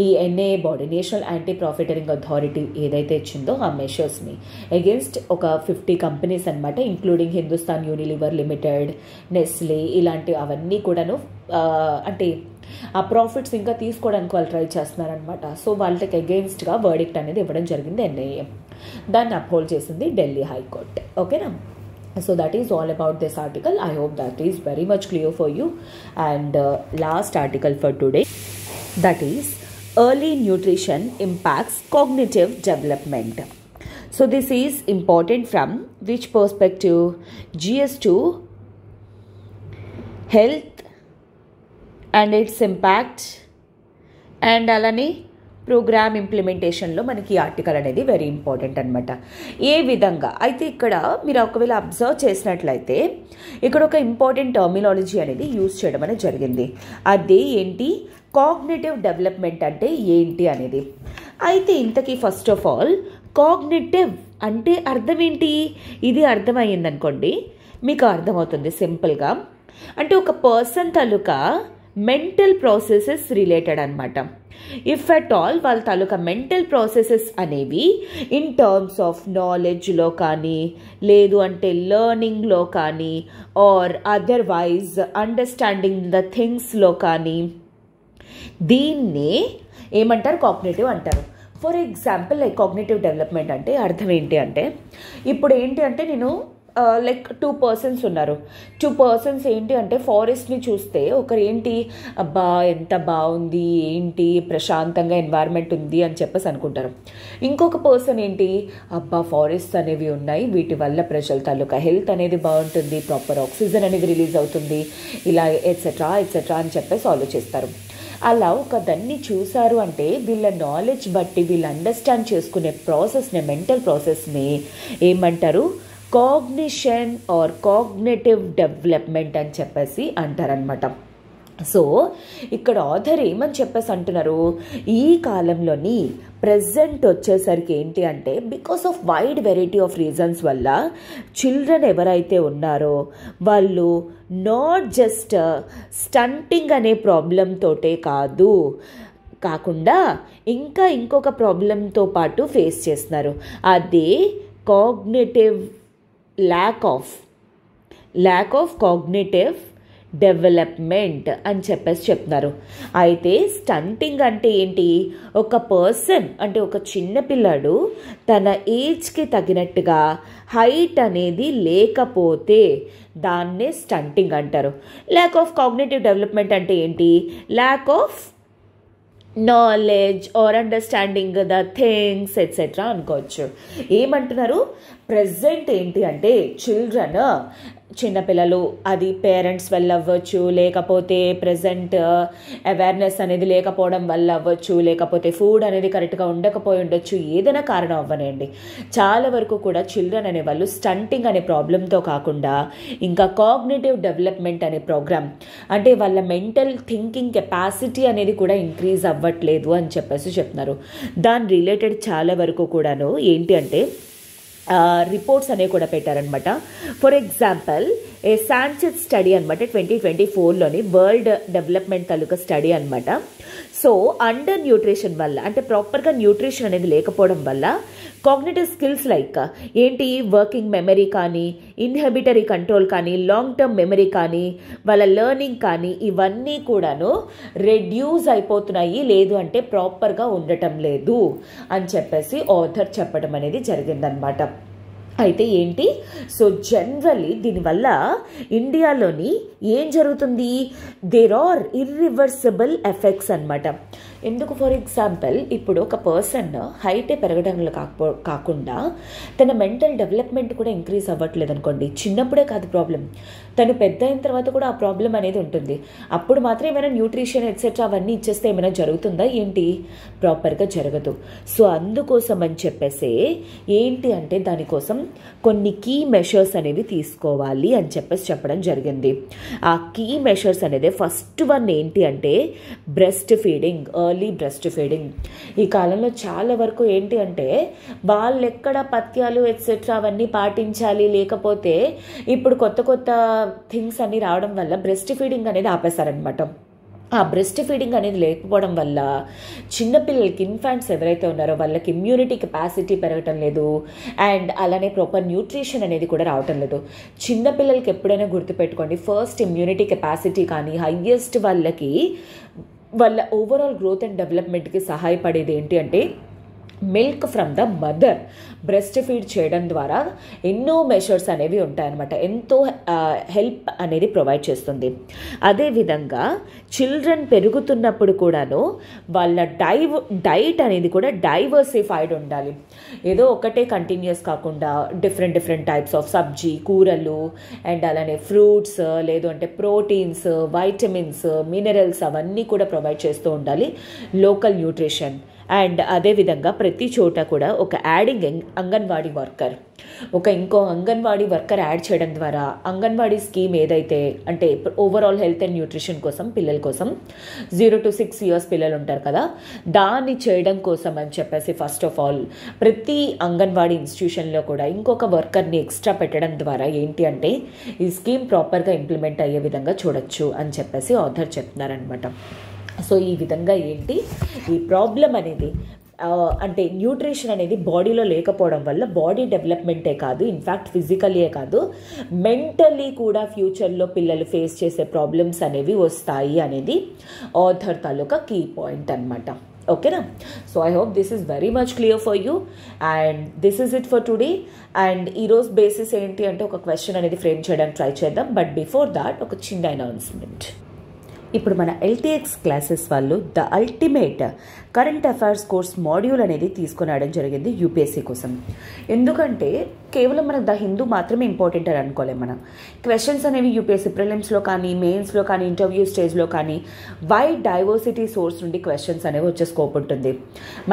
ఈ NA body national anti profiteering authority ఏదైతే ఇచ్చిందో ఆ మెషర్స్ని అగేన్స్ట్ ఒక 50 కంపెనీస్ అనమాట, including Hindustan Unilever limited, Nestle ఇలాంటి అవన్నీ కూడా అంటే ఆ ప్రాఫిట్స్ ఇంకా తీసుకోవడానికి వాళ్ళు ట్రై చేస్తున్నారనమాట. సో వాళ్ళకి అగెయిన్స్ట్గా వర్డిక్ట్ అనేది ఇవ్వడం జరిగింది ఎన్ఐఏ. దాన్ని అప్హోల్డ్ చేసింది ఢిల్లీ హైకోర్ట్. ఓకేనా. So that is all about this article. I hope that is very much clear for you. And last article for today, that is early nutrition impacts cognitive development. So this is important from which perspective? GS2 health and its impact and alani programme ఇంప్లిమెంటేషన్లో మనకి ఈ article అనేది very important అనమాట. ఏ విధంగా అయితే ఇక్కడ మీరు ఒకవేళ అబ్జర్వ్ చేసినట్లయితే ఇక్కడ ఒక ఇంపార్టెంట్ టర్మినాలజీ అనేది యూజ్ చేయడం అనేది జరిగింది. అదే ఏంటి, కాగ్నిటివ్ డెవలప్మెంట్ అంటే ఏంటి అనేది. అయితే ఇంతకీ ఫస్ట్ ఆఫ్ ఆల్ కాగ్నిటివ్ అంటే అర్థం ఏంటి, ఇది అర్థమయ్యిందనుకోండి మీకు అర్థమవుతుంది సింపుల్గా. అంటే ఒక పర్సన్ తాలూకా మెంటల్ ప్రాసెసెస్ రిలేటెడ్ అనమాట. ఇఫ్ అట్ ఆల్ వాళ్ళ తాలూకా మెంటల్ ప్రాసెసెస్ అనేవి ఇన్ టర్మ్స్ ఆఫ్ నాలెడ్జ్లో కానీ లేదు అంటే లెర్నింగ్లో కానీ ఆర్ అదర్వైజ్ అండర్స్టాండింగ్ ద థింగ్స్లో కానీ దీన్నే ఏమంటారు, కాగ్నిటివ్ అంటారు. For example like cognitive development అంటే అర్థం ఏంటి అంటే ఇప్పుడు ఏంటి అంటే నేను లైక్ 2 పర్సన్స్ ఉన్నారు. 2 పర్సన్స్ ఏంటి అంటే ఫారెస్ట్ని చూస్తే ఒకరు ఏంటి అబ్బా ఎంత బాగుంది ఏంటి ప్రశాంతంగా ఎన్వైర్న్మెంట్ ఉంది అని చెప్పేసి అనుకుంటారు. ఇంకొక పర్సన్ ఏంటి అబ్బా ఫారెస్ట్ అనేవి ఉన్నాయి వీటి వల్ల ప్రజల తాలూకా హెల్త్ అనేది బాగుంటుంది, ప్రాపర్ ఆక్సిజన్ అనేది రిలీజ్ అవుతుంది, ఇలా ఎట్సెట్రా ఎట్సెట్రా అని చెప్పేసి ఆలోచిస్తారు. అలా ఒక దాన్ని చూసారు అంటే వీళ్ళ నాలెడ్జ్ బట్టి వీళ్ళు అండర్స్టాండ్ చేసుకునే ప్రాసెస్ని మెంటల్ ప్రాసెస్ని ఏమంటారు, కాగ్నిషన్ ఆర్ కాగ్నిటివ్ డెవలప్మెంట్ అని చెప్పేసి అంటారనమాట. సో ఇక్కడ ఆథర్ ఏమని చెప్పేసి అంటున్నారు, ఈ కాలంలోని ప్రజెంట్ వచ్చేసరికి ఏంటి అంటే because of wide variety of reasons వల్ల చిల్డ్రన్ ఎవరైతే ఉన్నారో వాళ్ళు నాట్ జస్ట్ స్టంటింగ్ అనే ప్రాబ్లం తోటే కాదు, కాకుండా ఇంకా ఇంకొక ప్రాబ్లంతో పాటు ఫేస్ చేస్తున్నారు. అదే cognitive lack of cognitive development అని చెప్పేసి చెప్తున్నారు. అయితే స్టంటింగ్ అంటే ఏంటి? ఒక పర్సన్ అంటే ఒక చిన్న పిల్లాడు తన ఏజ్కి తగినట్టుగా హైట్ అనేది లేకపోతే దాన్నే స్టంటింగ్ అంటారు. ల్యాక్ ఆఫ్ కాగ్నిటివ్ డెవలప్మెంట్ అంటే ఏంటి? Lack of knowledge or understanding the things etcetera అనుకోవచ్చు. ఏమంటున్నారు? ప్రెజెంట్ ఏంటి అంటే చిన్నపిల్లలు అది పేరెంట్స్ వల్ల అవ్వచ్చు, లేకపోతే ప్రెజెంట్ అవేర్నెస్ అనేది లేకపోవడం వల్ల అవ్వచ్చు, లేకపోతే ఫుడ్ అనేది కరెక్ట్గా ఉండకపోయి ఉండొచ్చు, ఏదైనా కారణం అవ్వనండి. చాలా వరకు కూడా చిల్డ్రన్ అనేవాళ్ళు స్టంటింగ్ అనే ప్రాబ్లంతో కాకుండా ఇంకా కాగ్నిటివ్ డెవలప్మెంట్ అనే ప్రోగ్రామ్ అంటే వాళ్ళ మెంటల్ థింకింగ్ కెపాసిటీ అనేది కూడా ఇంక్రీజ్ అవ్వట్లేదు అని చెప్పేసి చెప్తున్నారు. దాని రిలేటెడ్ చాలా వరకు కూడాను ఏంటి అంటే రిపోర్ట్స్ అనేవి కూడా పెట్టారనమాట. ఫర్ ఎగ్జాంపుల్ ఏ శాంచెత్ స్టడీ అనమాట 2024లోని వరల్డ్ డెవలప్మెంట్ తాలూకా స్టడీ అనమాట. సో అండర్ న్యూట్రిషన్ వల్ల అంటే ప్రాపర్గా న్యూట్రిషన్ అనేది లేకపోవడం వల్ల కాగ్నిటివ్ స్కిల్స్ లైక్ ఏంటి వర్కింగ్ మెమరీ కానీ, ఇన్హిబిటరీ కంట్రోల్ కానీ, లాంగ్ టర్మ్ మెమరీ కానీ, వాళ్ళ లెర్నింగ్ కానీ ఇవన్నీ కూడాను రెడ్యూస్ అయిపోతున్నాయి, లేదు అంటే ప్రాపర్గా ఉండటం లేదు అని చెప్పేసి ఆథర్ చెప్పడం అనేది జరిగిందనమాట. అయితే ఏంటి? సో జనరల్లీ దీనివల్ల ఇండియాలోని ఏం జరుగుతుంది? దేర్ ఆర్ ఇర్రివర్సిబుల్ ఎఫెక్ట్స్ అనమాట. ఎందుకు? ఫర్ ఎగ్జాంపుల్ ఇప్పుడు ఒక పర్సన్ హైటే పెరగడంలో కాకుండా తన మెంటల్ డెవలప్మెంట్ కూడా ఇంక్రీజ్ అవ్వట్లేదు అనుకోండి. చిన్నప్పుడే కాదు ప్రాబ్లం, తను పెద్ద అయిన తర్వాత కూడా ఆ ప్రాబ్లం అనేది ఉంటుంది. అప్పుడు మాత్రం ఏమైనా న్యూట్రిషన్ ఎట్సెట్రా అవన్నీ ఇచ్చేస్తే ఏమైనా జరుగుతుందా ఏంటి? ప్రాపర్గా జరగదు. సో అందుకోసం అని చెప్పేసి ఏంటి అంటే దానికోసం కొన్ని కీ మెషర్స్ అనేవి తీసుకోవాలి అని చెప్పేసి చెప్పడం జరిగింది. ఆ కీ మెషర్స్ అనేది ఫస్ట్ వన్ ఏంటి అంటే breast feeding, early breast feeding. ఈ కాలంలో చాలా వరకు ఏంటి అంటే వాళ్ళు ఎక్కడ పథ్యాలు ఎట్సెట్రా అవన్నీ పాటించాలి, లేకపోతే ఇప్పుడు కొత్త కొత్త థింగ్స్ అన్నీ రావడం వల్ల బ్రెస్ట్ ఫీడింగ్ అనేది ఆపేశారనమాట. ఆ బ్రెస్ట్ ఫీడింగ్ అనేది లేకపోవడం వల్ల చిన్నపిల్లలకి ఇన్ఫాంట్స్ ఎవరైతే ఉన్నారో వాళ్ళకి ఇమ్యూనిటీ కెపాసిటీ పెరగటం లేదు, అండ్ అలానే ప్రాపర్ న్యూట్రిషన్ అనేది కూడా రావటం లేదు. చిన్నపిల్లలకి ఎప్పుడైనా గుర్తుపెట్టుకోండి, ఫస్ట్ ఇమ్యూనిటీ కెపాసిటీ కానీ హైయెస్ట్ వాళ్ళకి వాళ్ళ ఓవరాల్ గ్రోత్ అండ్ డెవలప్మెంట్కి సహాయపడేది ఏంటి అంటే milk from the mother. Breast feed చేయడం ద్వారా ఎన్నో మెషర్స్ అనేవి ఉంటాయన్నమాట, ఎంతో హెల్ప్ అనేది ప్రొవైడ్ చేస్తుంది. అదేవిధంగా చిల్డ్రన్ పెరుగుతున్నప్పుడు కూడాను వాళ్ళ డైట్ అనేది కూడా డైవర్సిఫైడ్ ఉండాలి. ఏదో ఒకటే కంటిన్యూస్ కాకుండా డిఫరెంట్ టైప్స్ ఆఫ్ సబ్జీ, కూరలు, అండ్ అలానే ఫ్రూట్స్, లేదు అంటే ప్రోటీన్స్, వైటమిన్స్, మినరల్స్ అవన్నీ కూడా ప్రొవైడ్ చేస్తూ ఉండాలి. Local nutrition. అండ్ అదేవిధంగా ప్రతి చోట కూడా ఒక యాడింగ్ అంగన్వాడీ వర్కర్, ఇంకో అంగన్వాడీ వర్కర్ యాడ్ చేయడం ద్వారా అంగన్వాడీ స్కీమ్ ఏదైతే అంటే ఓవరాల్ హెల్త్ అండ్ న్యూట్రిషన్ కోసం పిల్లల కోసం 0 to 6 years పిల్లలు ఉంటారు కదా, దాన్ని చేయడం కోసం అని చెప్పేసి ఫస్ట్ ఆఫ్ ఆల్ ప్రతి అంగన్వాడీ ఇన్స్టిట్యూషన్లో కూడా ఇంకొక వర్కర్ని ఎక్స్ట్రా పెట్టడం ద్వారా ఏంటి అంటే ఈ స్కీమ్ ప్రాపర్గా ఇంప్లిమెంట్ అయ్యే విధంగా చూడొచ్చు అని చెప్పేసి ఆథర్ చెప్తున్నారనమాట. సో ఈ విధంగా ఏంటి ఈ ప్రాబ్లం అనేది అంటే న్యూట్రిషన్ అనేది బాడీలో లేకపోవడం వల్ల బాడీ డెవలప్మెంటే కాదు, ఇన్ఫ్యాక్ట్ ఫిజికల్లీ కాదు, మెంటలీ కూడా ఫ్యూచర్లో పిల్లలు ఫేస్ చేసే ప్రాబ్లమ్స్ అనేవి వస్తాయి అనేది ఆథర్ తాలూకా కీ పాయింట్ అనమాట. ఓకేనా? So I hope this is very much clear for you and this is it for today. And ఈరోజు బేసిస్ ఏంటి అంటే ఒక క్వశ్చన్ అనేది ఫ్రేమ్ చేయడానికి ట్రై చేద్దాం. బట్ బిఫోర్ దాట్ ఒక చిన్న అనౌన్స్మెంట్. ఇప్పుడు మన ఎల్టీఎక్స్ క్లాసెస్ వాళ్ళు the ultimate current affairs course module అనేది తీసుకురావడం జరిగింది యూపీఎస్సీ కోసం. ఎందుకంటే కేవలం మనకు ద హిందూ మాత్రమే ఇంపార్టెంట్ అని అనుకోలేం. మనం క్వశ్చన్స్ అనేవి యూపీఎస్సీ ప్రిలిమ్స్లో కానీ, మెయిన్స్లో కానీ, ఇంటర్వ్యూ స్టేజ్లో కానీ వైడ్ డైవర్సిటీ సోర్స్ నుండి క్వశ్చన్స్ అనేవి వచ్చే స్కోప్ ఉంటుంది.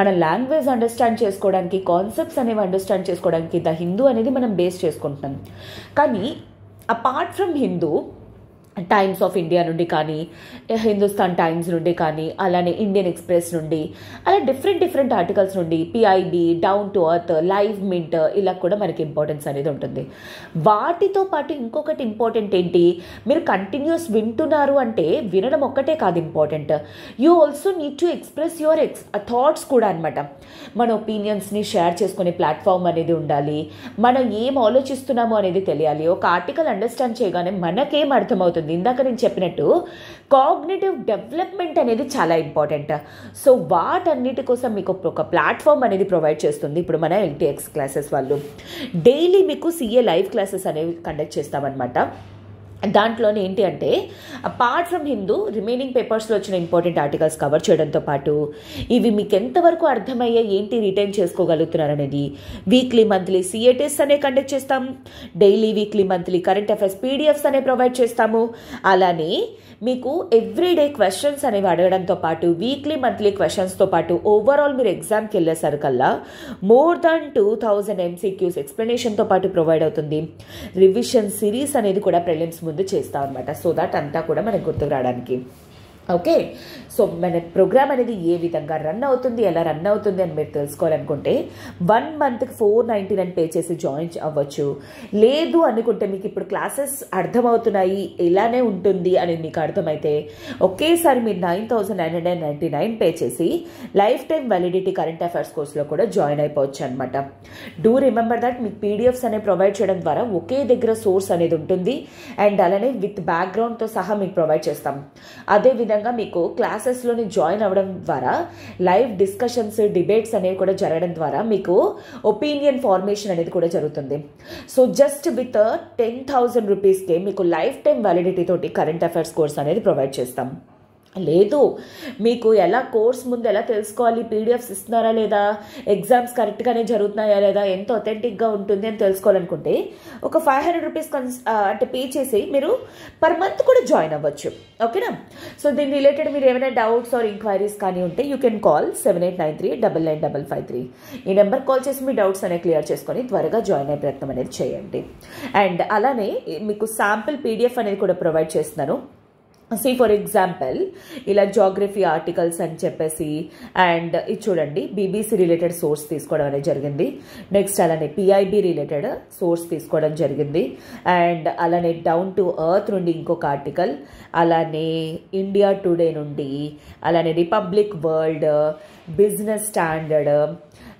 మన లాంగ్వేజ్ అండర్స్టాండ్ చేసుకోవడానికి, కాన్సెప్ట్స్ అనేవి అండర్స్టాండ్ చేసుకోవడానికి ద హిందూ అనేది మనం బేస్ చేసుకుంటున్నాం. కానీ apart from Hindu times of India నుండి కానీ, హిందుస్థాన్ టైమ్స్ నుండి కానీ, అలానే ఇండియన్ ఎక్స్ప్రెస్ నుండి, అలా డిఫరెంట్ ఆర్టికల్స్ నుండి, PIB, down to earth, live mint, ఇలా కూడా మనకి ఇంపార్టెన్స్ అనేది ఉంటుంది. వాటితో పాటు ఇంకొకటి ఇంపార్టెంట్ ఏంటి, మీరు కంటిన్యూస్ వింటున్నారు అంటే వినడం ఒక్కటే కాదు important, you also need to express your thoughts కూడా అనమాట. మన ఒపీనియన్స్ని షేర్ చేసుకునే ప్లాట్ఫామ్ అనేది ఉండాలి. మనం ఏం ఆలోచిస్తున్నామో అనేది తెలియాలి. ఒక ఆర్టికల్ అండర్స్టాండ్ చేయగానే మనకేం అర్థమవుతుంది, ఇందాక నేను చెప్పినట్టు కాగ్నిటివ్ డెవలప్మెంట్ అనేది చాలా ఇంపార్టెంట్. సో వాటన్నిటి కోసం మీకు ఒక ప్లాట్ఫామ్ అనేది ప్రొవైడ్ చేస్తుంది ఇప్పుడు మన LTX క్లాసెస్ వాళ్ళు. డైలీ మీకు CA లైవ్ క్లాసెస్ అనేవి కండక్ట్ చేస్తామన్నమాట. దాంట్లోనే ఏంటి అంటే అపార్ట్ ఫ్రమ్ హిందూ రిమైనింగ్ పేపర్స్లో వచ్చిన ఇంపార్టెంట్ ఆర్టికల్స్ కవర్ చేయడంతో పాటు ఇవి మీకు ఎంతవరకు అర్థమయ్యే, ఏంటి రిటైన్ చేసుకోగలుగుతున్నారు అనేది వీక్లీ మంత్లీ CA టెస్ట్ అనే కండక్ట్ చేస్తాం. Daily weekly monthly current affairs PDFs అనే ప్రొవైడ్ చేస్తాము. అలానే మీకు ఎవ్రీడే క్వశ్చన్స్ అనేవి అడగడంతో పాటు వీక్లీ మంత్లీ క్వశ్చన్స్తో పాటు ఓవరాల్ మీరు ఎగ్జామ్కి వెళ్ళేసరికల్లా మోర్ దాన్ 2000 MCQs ఎక్స్ప్లెనేషన్తో పాటు ప్రొవైడ్ అవుతుంది. రివిజన్ సిరీస్ అనేది కూడా ప్రిలిమ్స్ ముందు చేస్తాం అనమాట. సో దట్ అంతా కూడా మనకు గుర్తుకు రావడానికి. ఓకే, సో మన ప్రోగ్రామ్ అనేది ఏ విధంగా రన్ అవుతుంది, ఎలా రన్ అవుతుంది అని మీరు తెలుసుకోవాలనుకుంటే 1 monthకి 499 పే చేసి జాయిన్ అవ్వచ్చు. లేదు అనుకుంటే మీకు ఇప్పుడు క్లాసెస్ అర్థమవుతున్నాయి, ఇలానే ఉంటుంది అని మీకు అర్థమైతే ఒకేసారి మీరు 9999 పే చేసి life time validity current affairs కోర్సులో కూడా జాయిన్ అయిపోవచ్చు అనమాట. డూ రిమెంబర్ దట్ మీకు PDFs అనేవి ప్రొవైడ్ చేయడం ద్వారా ఒకే దగ్గర సోర్స్ అనేది ఉంటుంది అండ్ అలానే విత్ బ్యాక్గ్రౌండ్తో సహా మీకు ప్రొవైడ్ చేస్తాం. అదేవిధంగా మీకు క్లాసెస్లోని జాయిన్ అవ్వడం ద్వారా లైవ్ డిస్కషన్స్, డిబేట్స్ అనేవి కూడా జరగడం ద్వారా మీకు ఒపీనియన్ ఫార్మేషన్ అనేది కూడా జరుగుతుంది. సో జస్ట్ విత్ 10,000 రూపీస్కే మీకు లైఫ్ టైం వ్యాలిడిటీ తోటి కరెంట్ అఫైర్స్ కోర్స్ అనేది ప్రొవైడ్ చేస్తాం. లేదు మీకు ఎలా కోర్స్ ముందు ఎలా తెలుసుకోవాలి, PDFs ఇస్తున్నారా లేదా, ఎగ్జామ్స్ కరెక్ట్గానే జరుగుతున్నాయా లేదా, ఎంత ఒథెంటిక్గా ఉంటుంది అని తెలుసుకోవాలనుకుంటే ఒక 500 రూపీస్ అంటే పే చేసి మీరు పర్ మంత్ కూడా జాయిన్ అవ్వచ్చు. ఓకేనా? సో దీని రిలేటెడ్ మీరు ఏమైనా డౌట్స్ ఆర్ ఎంక్వైరీస్ కానీ ఉంటే యూ కెన్ కాల్ 7893995553. ఈ నెంబర్ కాల్ చేసి మీ డౌట్స్ అనేవి క్లియర్ చేసుకొని త్వరగా జాయిన్ అయ్యే ప్రయత్నం అనేది చేయండి. అండ్ అలానే మీకు శాంపిల్ PDF అనేది కూడా ప్రొవైడ్ చేస్తున్నాను. ఫర్ ఎగ్జాంపుల్ ఇలా జాగ్రఫీ ఆర్టికల్స్ అని చెప్పేసి అండ్ ఇది చూడండి, BBC రిలేటెడ్ సోర్స్ తీసుకోవడం అనేది జరిగింది. నెక్స్ట్ అలానే PIB రిలేటెడ్ సోర్స్ తీసుకోవడం జరిగింది. అండ్ అలానే డౌన్ టు ఎర్త్ నుండి ఇంకొక ఆర్టికల్, అలానే ఇండియా టుడే నుండి, అలానే republic world, business standard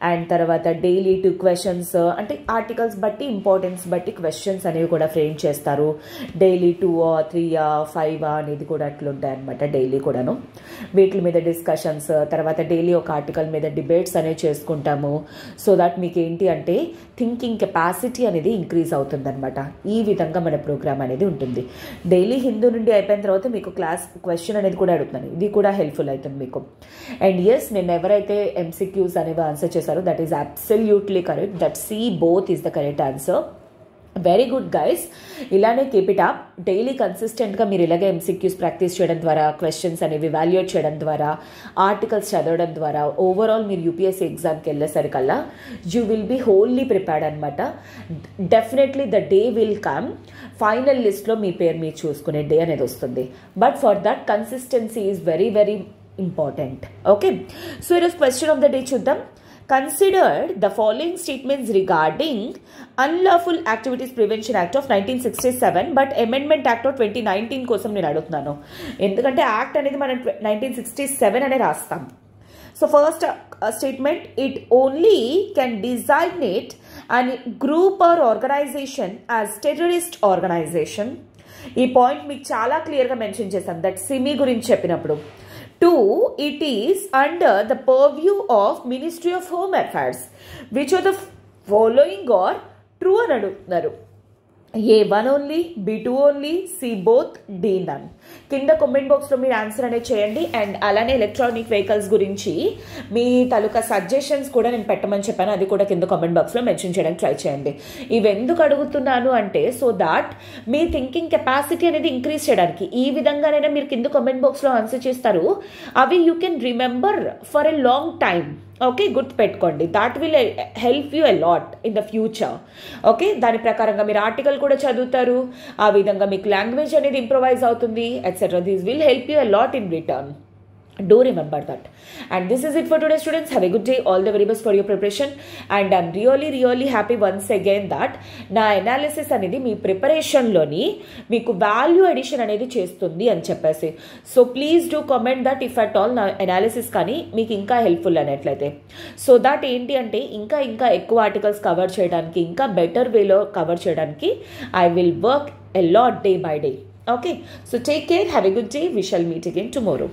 and తర్వాత డైలీ 2 క్వశ్చన్స్, అంటే ఆర్టికల్స్ బట్టి ఇంపార్టెన్స్ బట్టి క్వశ్చన్స్ అనేవి కూడా ఫ్రేమ్ చేస్తారు. డైలీ 2 3 5 అనేది కూడా అట్లుంటాయి అనమాట. డైలీ కూడాను వీటి మీద డిస్కషన్స్, తర్వాత డైలీ ఒక ఆర్టికల్ మీద డిబేట్స్ అనేవి చేసుకుంటాము. సో దట్ మీకు ఏంటి అంటే థింకింగ్ కెపాసిటీ అనేది ఇంక్రీజ్ అవుతుందన్నమాట. ఈ విధంగా మన ప్రోగ్రామ్ అనేది ఉంటుంది. డైలీ హిందూ నుండి అయిపోయిన తర్వాత మీకు క్వశ్చన్ అనేది కూడా అడుగుతున్నాను, ఇది కూడా హెల్ప్ఫుల్ అవుతుంది మీకు. అండ్ ఎస్, నేను ఎవరైతే MCQs అనేవి ఆన్సర్ చేశారో that is absolutely correct, that C both is the correct answer. Very good guys, ఇలానే కీప్ ఇట్ అప్. డైలీ కన్సిస్టెంట్గా మీరు ఇలాగే MCQs ప్రాక్టీస్ చేయడం ద్వారా, క్వశ్చన్స్ అనేవి వాల్యుయేట్ చేయడం ద్వారా, ఆర్టికల్స్ చదవడం ద్వారా ఓవరాల్ మీరు UPSC ఎగ్జామ్కి వెళ్ళేసరికల్లా you will be wholly prepared అనమాట. Definitely the day will come, final లిస్ట్లో మీ పేరు మీరు చూసుకునే డే అనేది వస్తుంది. But for that consistency is very very important. Okay, so ఈరోజు క్వశ్చన్ ఆఫ్ ద డే చూద్దాం. Considered the following statements regarding Unlawful Activities Prevention Act of 1967 but Amendment Act of 2019 కోసం నేను అడుగుతున్నాను, ఎందుకంటే యాక్ట్ అనేది మనం 1967 అనే రాస్తాం. So first statement, it only can designate an group or organisation as terrorist organisation. ఈ పాయింట్ మీకు చాలా క్లియర్గా మెన్షన్ చేస్తాం, దట్ సిమి గురించి చెప్పినప్పుడు. 2, it is under the purview of Ministry of Home Affairs. Which of the following are true అని అడుగుతున్నారు. A1 only, B2 only, C both, D నన్. కింద కామెంట్ బాక్స్లో మీరు ఆన్సర్ అనేది చేయండి. అండ్ అలానే ఎలక్ట్రానిక్ వెహికల్స్ గురించి మీ తాలూకా సజెషన్స్ కూడా నేను పెట్టమని చెప్పాను, అది కూడా కింద కామెంట్ బాక్స్లో మెన్షన్ చేయడానికి ట్రై చేయండి. ఇవి ఎందుకు అడుగుతున్నాను అంటే so that me thinking capacity అనేది ఇంక్రీజ్ చేయడానికి. ఈ విధంగానైనా మీరు కింద కామెంట్ బాక్స్లో ఆన్సర్ చేస్తారు, అవి you can remember for a long time. Okay, గుర్తుపెట్టుకోండి. That will help you a lot in the future. Okay, దాని ప్రకారంగా మీరు ఆర్టికల్ కూడా చదువుతారు, ఆ విధంగా మీకు లాంగ్వేజ్ అనేది ఇంప్రొవైజ్ అవుతుంది, etcetera. This will help you a lot in return. Do remember that. And this is it for today, students. Have a good day. All the very best for your preparation. And I'm really happy once again that నా analysis అనేది మీ ప్రిపరేషన్లోని మీకు value addition అనేది చేస్తుంది అని చెప్పేసి. So please do comment that if at all నా analysis కానీ మీకు ఇంకా హెల్ప్ఫుల్ అనేట్లయితే. సో దట్ ఏంటి అంటే ఇంకా ఎక్కువ ఆర్టికల్స్ కవర్ చేయడానికి, ఇంకా బెటర్ వేలో కవర్ చేయడానికి I will work a lot day by day. Okay, so take care, have a good day. We shall meet again tomorrow.